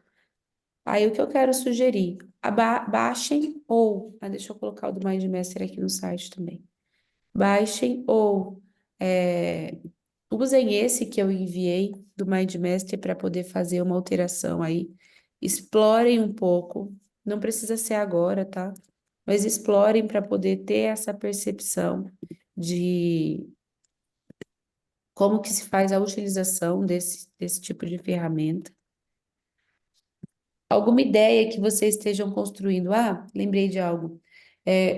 Aí, o que eu quero sugerir? Baixem deixa eu colocar o do MindMaster aqui no site também. Baixem ou é, usem esse que eu enviei do MindMaster para poder fazer uma alteração aí. Explorem um pouco, não precisa ser agora, tá? Mas explorem para poder ter essa percepção de como que se faz a utilização desse tipo de ferramenta. Alguma ideia que vocês estejam construindo? Ah, lembrei de algo.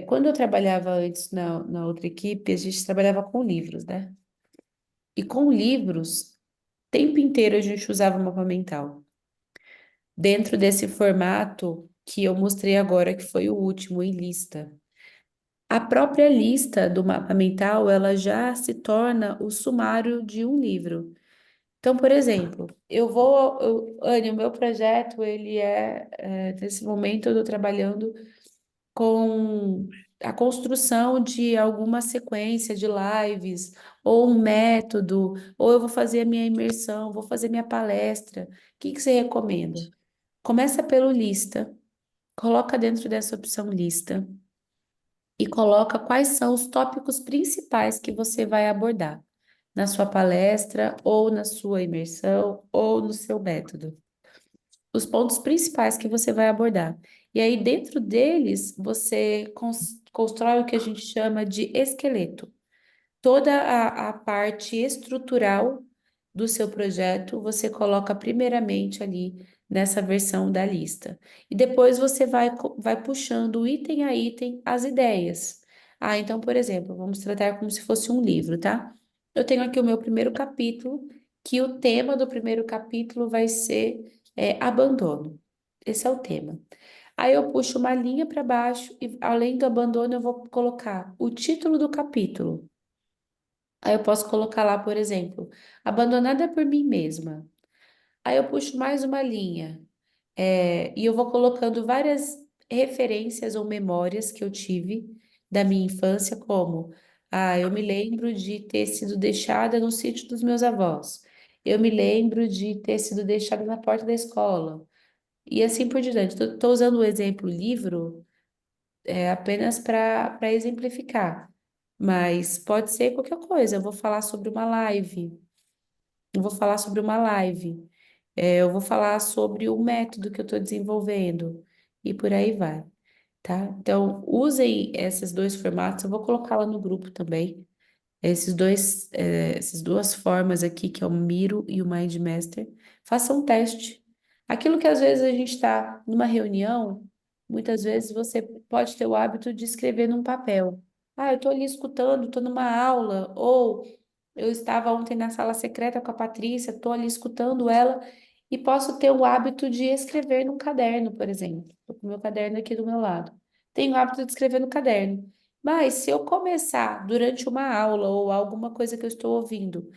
Quando eu trabalhava antes na outra equipe, a gente trabalhava com livros, né? E com livros, o tempo inteiro a gente usava mapa mental. Dentro desse formato que eu mostrei agora, que foi o último, em lista. A própria lista do mapa mental, ela já se torna o sumário de um livro. Então, por exemplo, Anny, o meu projeto, nesse momento eu estou trabalhando com a construção de alguma sequência de lives, ou um método, ou eu vou fazer a minha imersão, vou fazer minha palestra. O que que você recomenda? Começa pelo lista, coloca dentro dessa opção lista e coloca quais são os tópicos principais que você vai abordar na sua palestra, ou na sua imersão, ou no seu método. Os pontos principais que você vai abordar. E aí, dentro deles, você constrói o que a gente chama de esqueleto. Toda a parte estrutural do seu projeto, você coloca primeiramente ali nessa versão da lista. E depois você vai puxando item a item as ideias. Ah, então, por exemplo, vamos tratar como se fosse um livro, tá? Eu tenho aqui o meu primeiro capítulo, que o tema do primeiro capítulo vai ser abandono. Esse é o tema. Aí eu puxo uma linha para baixo e, além do abandono, eu vou colocar o título do capítulo. Aí eu posso colocar lá, por exemplo, abandonada por mim mesma. Aí eu puxo mais uma linha, e eu vou colocando várias referências ou memórias que eu tive da minha infância, como, eu me lembro de ter sido deixada no sítio dos meus avós. Eu me lembro de ter sido deixada na porta da escola. E assim por diante. Estou usando o exemplo livro, apenas para exemplificar. Mas pode ser qualquer coisa. Eu vou falar sobre uma live. Eu vou falar sobre uma live. Eu vou falar sobre o método que eu estou desenvolvendo. E por aí vai, tá? Então, usem esses dois formatos. Eu vou colocar lá no grupo também. Essas duas formas aqui, que é o Miro e o Mind Master, façam um teste. Aquilo que às vezes a gente está numa reunião, muitas vezes você pode ter o hábito de escrever num papel. Ah, eu estou ali escutando, estou numa aula, ou eu estava ontem na sala secreta com a Patrícia, estou ali escutando ela, e posso ter o hábito de escrever num caderno, por exemplo. Estou com o meu caderno aqui do meu lado. Tenho o hábito de escrever no caderno. Mas se eu começar durante uma aula ou alguma coisa que eu estou ouvindo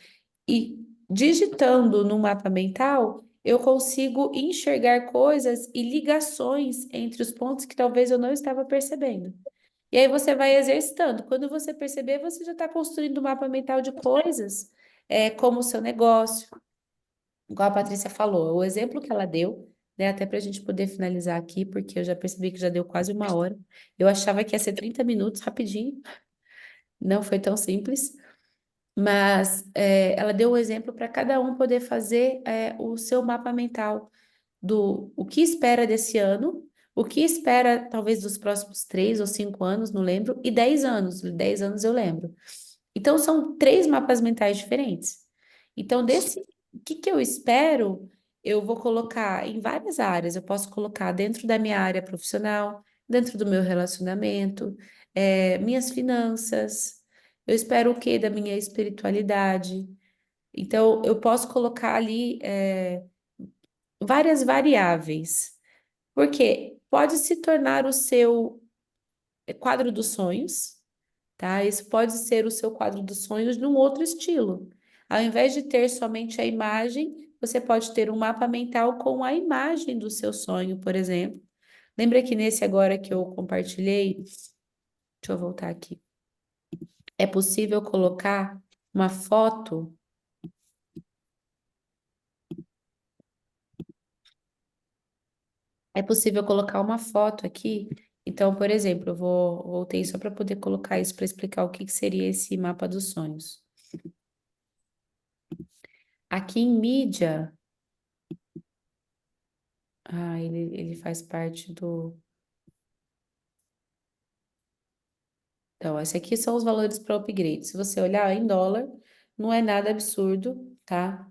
e digitando no mapa mental, eu consigo enxergar coisas e ligações entre os pontos que talvez eu não estava percebendo. E aí você vai exercitando. Quando você perceber, você já está construindo um mapa mental de coisas, como o seu negócio, igual a Patrícia falou, o exemplo que ela deu, né, até para a gente poder finalizar aqui, porque eu já percebi que já deu quase uma hora. Eu achava que ia ser 30 minutos, rapidinho. Não foi tão simples, mas ela deu o exemplo para cada um poder fazer o seu mapa mental do o que espera desse ano, o que espera talvez dos próximos 3 ou 5 anos, não lembro, e 10 anos. 10 anos eu lembro. Então são três mapas mentais diferentes. Então, o que que eu espero, eu vou colocar em várias áreas. Eu posso colocar dentro da minha área profissional, dentro do meu relacionamento, minhas finanças. Eu espero o quê da minha espiritualidade? Então, eu posso colocar ali, várias variáveis, porque pode se tornar o seu quadro dos sonhos, tá? Isso pode ser o seu quadro dos sonhos num outro estilo. Ao invés de ter somente a imagem, você pode ter um mapa mental com a imagem do seu sonho, por exemplo. Lembra que nesse agora que eu compartilhei, deixa eu voltar aqui. É possível colocar uma foto, é possível colocar uma foto aqui. Então, por exemplo, voltei só para poder colocar isso para explicar o que que seria esse mapa dos sonhos. Aqui em mídia, ele faz parte do. Então, esses aqui são os valores para upgrade. Se você olhar em dólar, não é nada absurdo, tá?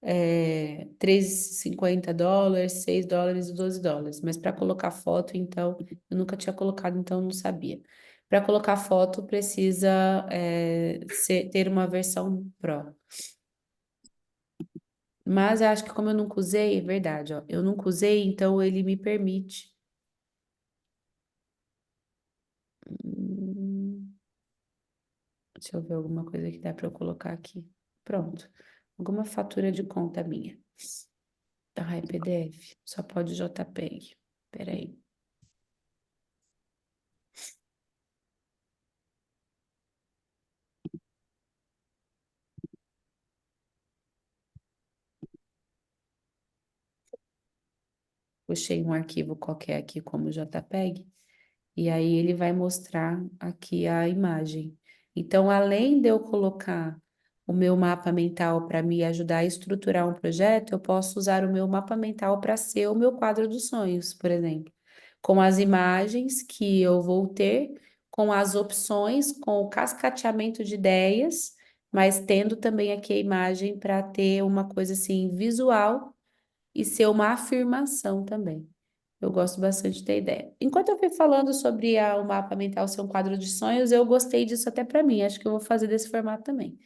US$ 3,50, US$ 6 e US$ 12. Mas para colocar foto, então, eu nunca tinha colocado, então não sabia. Para colocar foto, precisa ter uma versão Pro. Mas eu acho que como eu nunca usei, é verdade, ó, eu nunca usei, então ele me permite. Hum, Deixa eu ver alguma coisa que dá para eu colocar aqui. Pronto. Alguma fatura de conta minha. Ai, PDF. Só pode JPEG. Peraí. Puxei um arquivo qualquer aqui como JPEG. E aí ele vai mostrar aqui a imagem. Então, além de eu colocar o meu mapa mental para me ajudar a estruturar um projeto, eu posso usar o meu mapa mental para ser o meu quadro dos sonhos, por exemplo, com as imagens que eu vou ter, com as opções, com o cascateamento de ideias, mas tendo também aqui a imagem para ter uma coisa assim visual e ser uma afirmação também. Eu gosto bastante da ideia. Enquanto eu fui falando sobre o mapa mental ser um quadro de sonhos, eu gostei disso até para mim. Acho que eu vou fazer desse formato também.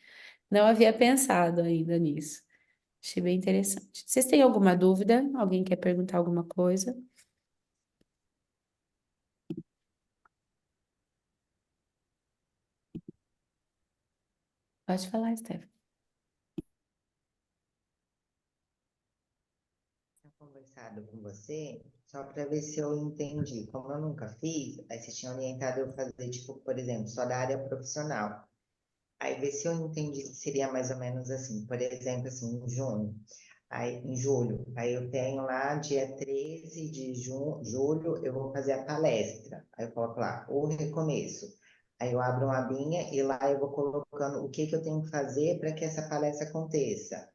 Não havia pensado ainda nisso. Achei bem interessante. Vocês têm alguma dúvida? Alguém quer perguntar alguma coisa? Pode falar, Steph. Tinha conversado com você, só para ver se eu entendi. Como eu nunca fiz, aí você tinha orientado eu fazer, tipo, por exemplo, só da área profissional. Aí ver se eu entendi que seria mais ou menos assim, por exemplo, assim, em junho, aí em julho, aí eu tenho lá dia 13 de julho, eu vou fazer a palestra. Aí eu coloco lá, o recomeço. Aí eu abro uma abinha e lá eu vou colocando o que que eu tenho que fazer para que essa palestra aconteça.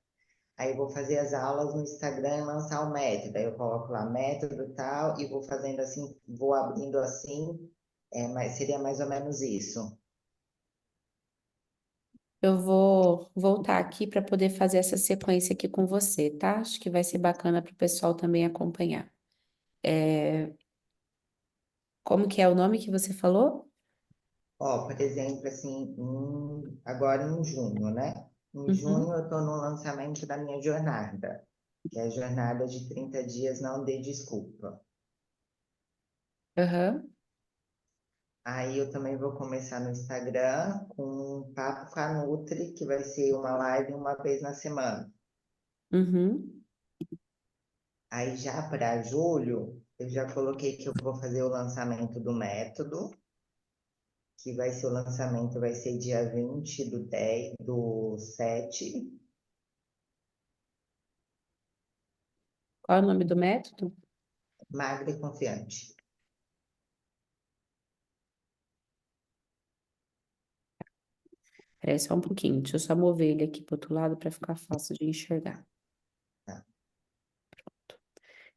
Aí eu vou fazer as aulas no Instagram e lançar o método. Aí eu coloco lá método tal e vou fazendo assim, vou abrindo assim, mas seria mais ou menos isso. Eu vou voltar aqui para poder fazer essa sequência aqui com você, tá? Acho que vai ser bacana para o pessoal também acompanhar. Como que é o nome que você falou? Ó, por exemplo, assim, agora em junho, né? Em junho Uhum, eu estou no lançamento da minha jornada, que é a jornada de 30 dias, não dê desculpa. aham, Aí eu também vou começar no Instagram com um papo com a Nutri, que vai ser uma live uma vez na semana. uhum. Aí já para julho, eu já coloquei que eu vou fazer o lançamento do método, que vai ser o lançamento, vai ser dia 20 do 10 do 7. Qual é o nome do método? Magra e confiante. Peraí só um pouquinho, deixa eu só mover ele aqui para outro lado para ficar fácil de enxergar. Tá?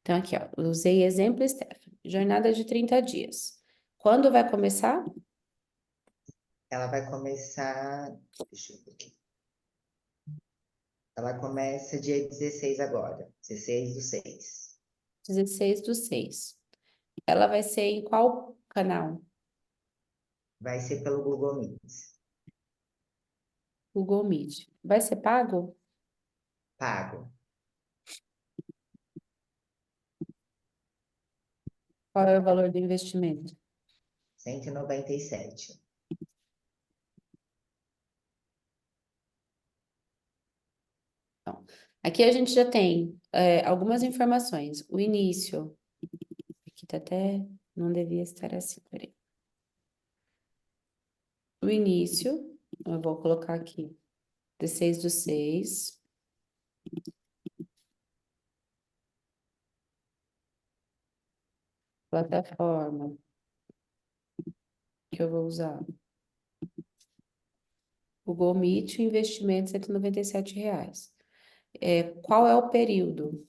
Então, aqui, ó, usei exemplo, Stephanie. Jornada de 30 dias. Quando vai começar? Ela vai começar, deixa eu ver aqui. Ela começa dia 16 agora, 16/6. 16/6. Ela vai ser em qual canal? Vai ser pelo Google Meet. Google Meet. Vai ser pago? Pago, Qual é o valor do investimento? 197. Então, aqui a gente já tem algumas informações. O início, aqui tá até, não devia estar assim, peraí. O início, eu vou colocar aqui, 16/6. Plataforma que eu vou usar. Google Meet, investimento R$ 197. Qual é o período?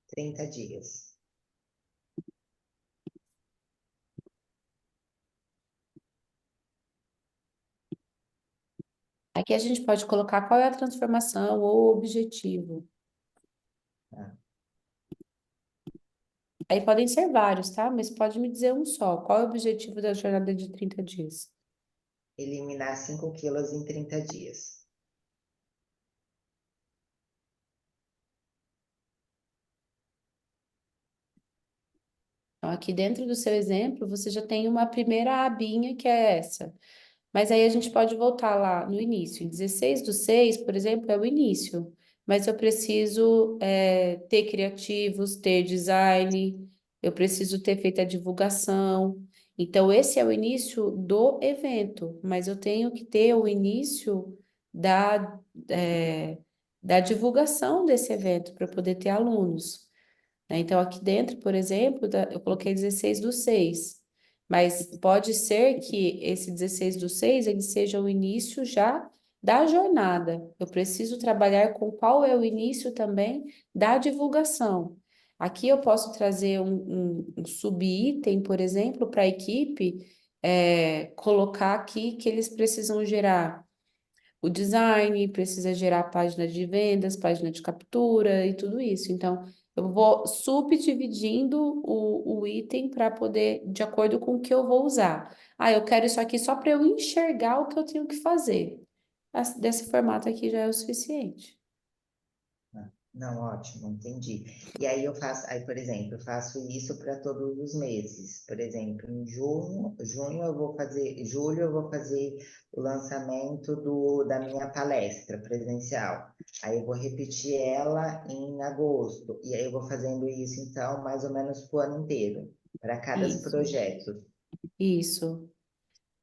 30 dias. Aqui a gente pode colocar qual é a transformação ou objetivo. Tá. Aí podem ser vários, tá? Mas pode me dizer um só. Qual é o objetivo da jornada de 30 dias? Eliminar 5 quilos em 30 dias. Então, aqui dentro do seu exemplo, você já tem uma primeira abinha que é essa. Mas aí a gente pode voltar lá no início. 16/6, por exemplo, é o início. Mas eu preciso ter criativos, ter design, eu preciso ter feito a divulgação. Então, esse é o início do evento, mas eu tenho que ter o início da, eh, da divulgação desse evento para poder ter alunos, né? Então, aqui dentro, por exemplo, eu coloquei 16/6, mas pode ser que esse 16/6 ele seja o início já da jornada. Eu preciso trabalhar com qual é o início também da divulgação. Aqui eu posso trazer um subitem, por exemplo, para a equipe, colocar aqui que eles precisam gerar o design, precisa gerar página de vendas, página de captura e tudo isso. Então, eu vou subdividindo o item para poder, de acordo com o que eu vou usar. Ah, eu quero isso aqui só para eu enxergar o que eu tenho que fazer. Desse formato aqui já é o suficiente. Não, ótimo, entendi. E aí eu faço, aí, por exemplo, eu faço isso para todos os meses. Por exemplo, em junho eu vou fazer, julho eu vou fazer o lançamento da minha palestra presencial. Aí eu vou repetir ela em agosto. E aí eu vou fazendo isso, então, mais ou menos para o ano inteiro, para cada Isso, projeto. isso.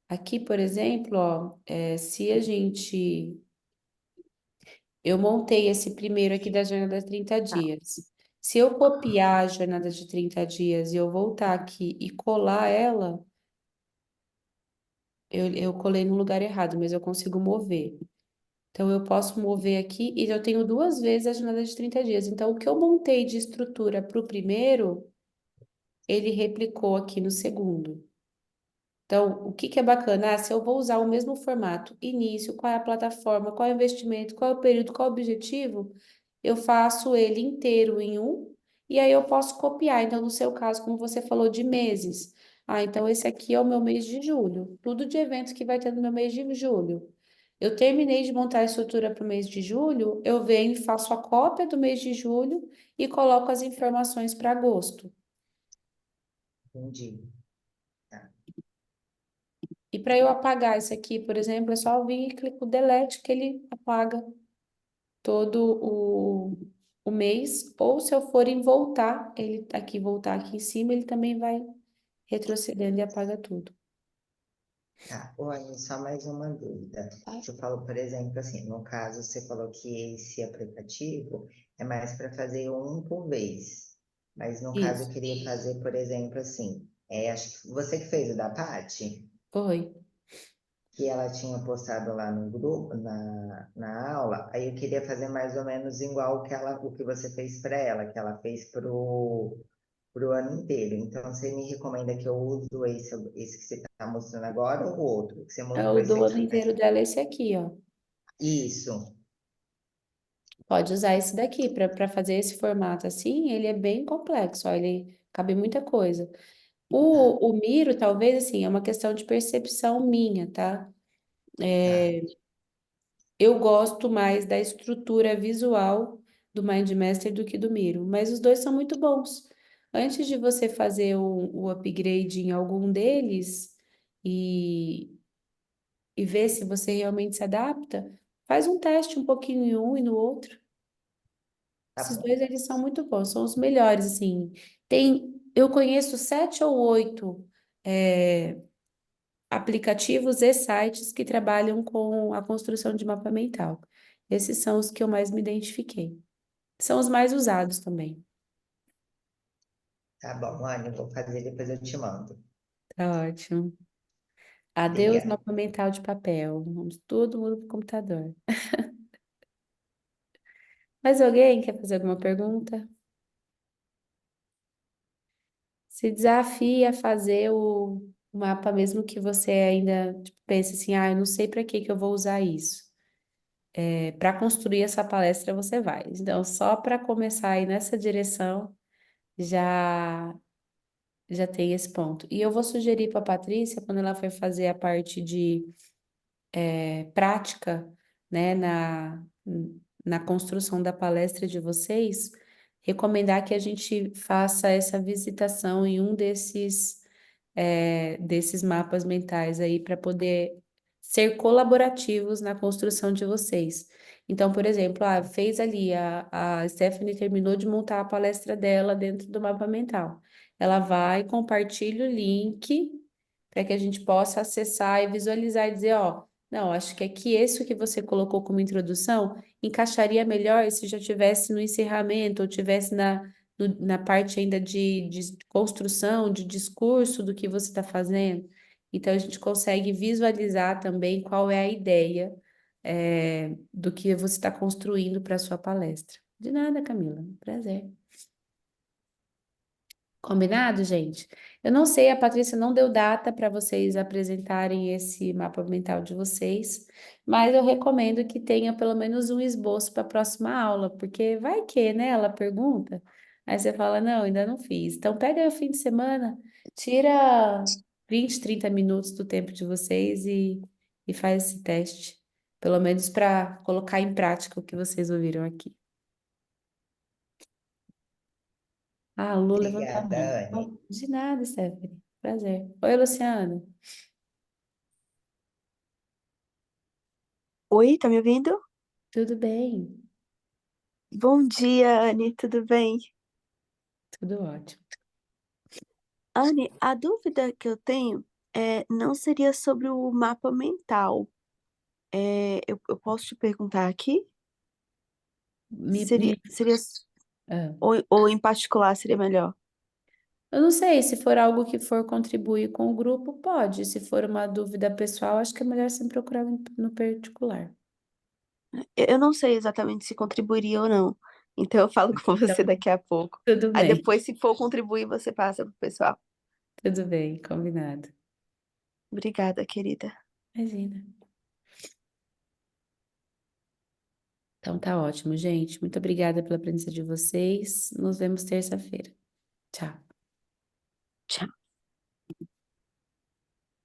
Aqui, por exemplo, ó, se a gente eu montei esse primeiro aqui da jornada de 30 dias. Se eu copiar a jornada de 30 dias e eu voltar aqui e colar ela, eu colei no lugar errado, mas eu consigo mover. Então, eu posso mover aqui e eu tenho duas vezes a jornada de 30 dias. Então, o que eu montei de estrutura para o primeiro, ele replicou aqui no segundo. Então, o que que é bacana? Ah, se eu vou usar o mesmo formato, início, qual é a plataforma, qual é o investimento, qual é o período, qual é o objetivo, eu faço ele inteiro em um, e aí eu posso copiar. Então, no seu caso, como você falou, de meses. Ah, então esse aqui é o meu mês de julho. Tudo de eventos que vai ter no meu mês de julho. Eu terminei de montar a estrutura para o mês de julho, eu venho e faço a cópia do mês de julho e coloco as informações para agosto. Entendi. Tá. E para eu apagar isso aqui, por exemplo, é só eu vir e clico delete que ele apaga todo o mês. Ou se eu for em voltar, ele tá aqui, voltar aqui em cima, ele também vai retrocedendo e apaga tudo. Tá, olha, só mais uma dúvida. Tá? Você falou, por exemplo, assim, no caso, você falou que esse aplicativo é mais para fazer um por vez. Mas no caso, eu Isso, queria fazer, por exemplo, assim, acho que você que fez o da Paty, foi. que ela tinha postado lá no grupo, na aula, aí eu queria fazer mais ou menos igual o que você fez para ela, que ela fez pro ano inteiro. Então, você me recomenda que eu uso esse que você está mostrando agora ou o outro? Que você É mostrou o do ano esse inteiro dela, esse aqui, ó. Isso, Pode usar esse daqui para fazer esse formato assim, ele é bem complexo, ó, ele cabe muita coisa. tá, O Miro, talvez, assim, é uma questão de percepção minha, tá? tá, Eu gosto mais da estrutura visual do MindMaster do que do Miro, mas os dois são muito bons. Antes de você fazer o upgrade em algum deles e, e ver se você realmente se adapta, faz um teste um pouquinho em um e no outro. tá Esses bom. dois, eles são muito bons, são os melhores, assim. Eu conheço 7 ou 8 é, aplicativos e sites que trabalham com a construção de mapa mental. Esses são os que eu mais me identifiquei. São os mais usados também. Tá bom, Anny, eu vou fazer, depois eu te mando. Tá ótimo. Adeus, Obrigada. mapa mental de papel. Vamos todo mundo pro computador. Mais alguém quer fazer alguma pergunta? Se desafie a fazer o mapa, mesmo que você ainda tipo, pense assim, ah, eu não sei para que que eu vou usar isso. para construir essa palestra você vai. Então, só para começar aí nessa direção, já já tem esse ponto. E eu vou sugerir para a Patrícia, quando ela for fazer a parte de prática, né, na construção da palestra de vocês, recomendar que a gente faça essa visitação em um desses mapas mentais aí para poder ser colaborativos na construção de vocês. Então, por exemplo, fez ali, a Stephanie terminou de montar a palestra dela dentro do mapa mental. Ela vai, compartilha o link para que a gente possa acessar e visualizar e dizer, ó, não, acho que aqui esse que você colocou como introdução encaixaria melhor se já tivesse no encerramento ou tivesse na parte ainda de construção, de discurso do que você está fazendo. Então, a gente consegue visualizar também qual é a ideia, do que você está construindo para a sua palestra. De nada, Camila. Prazer. Combinado, gente? Eu não sei, a Patrícia não deu data para vocês apresentarem esse mapa mental de vocês, mas eu recomendo que tenha pelo menos um esboço para a próxima aula, porque vai que, né? Ela pergunta, aí você fala, não, ainda não fiz. Então, pega aí o fim de semana, tira 20, 30 minutos do tempo de vocês e faz esse teste, pelo menos para colocar em prática o que vocês ouviram aqui. Ah, o Lu levantou a Obrigada, mão. Anne. De nada, Stephanie. Prazer. Oi, Luciano. Oi, tá me ouvindo? Tudo bem? Bom dia, Anne, tudo bem? Tudo ótimo. Anne, a dúvida que eu tenho não seria sobre o mapa mental. Eu posso te perguntar aqui? Me, me- Seria, ah. ou em particular seria melhor? Eu não sei, se for algo que for contribuir com o grupo, pode. Se for uma dúvida pessoal, acho que é melhor sempre procurar no particular. Eu não sei exatamente se contribuiria ou não. Então eu falo com você Então, daqui a pouco. tudo Aí bem. depois, se for contribuir, você passa pro pessoal. Tudo bem, combinado. Obrigada, querida. Imagina. Então tá ótimo, gente. Muito obrigada pela presença de vocês. Nos vemos terça-feira. Tchau. Tchau.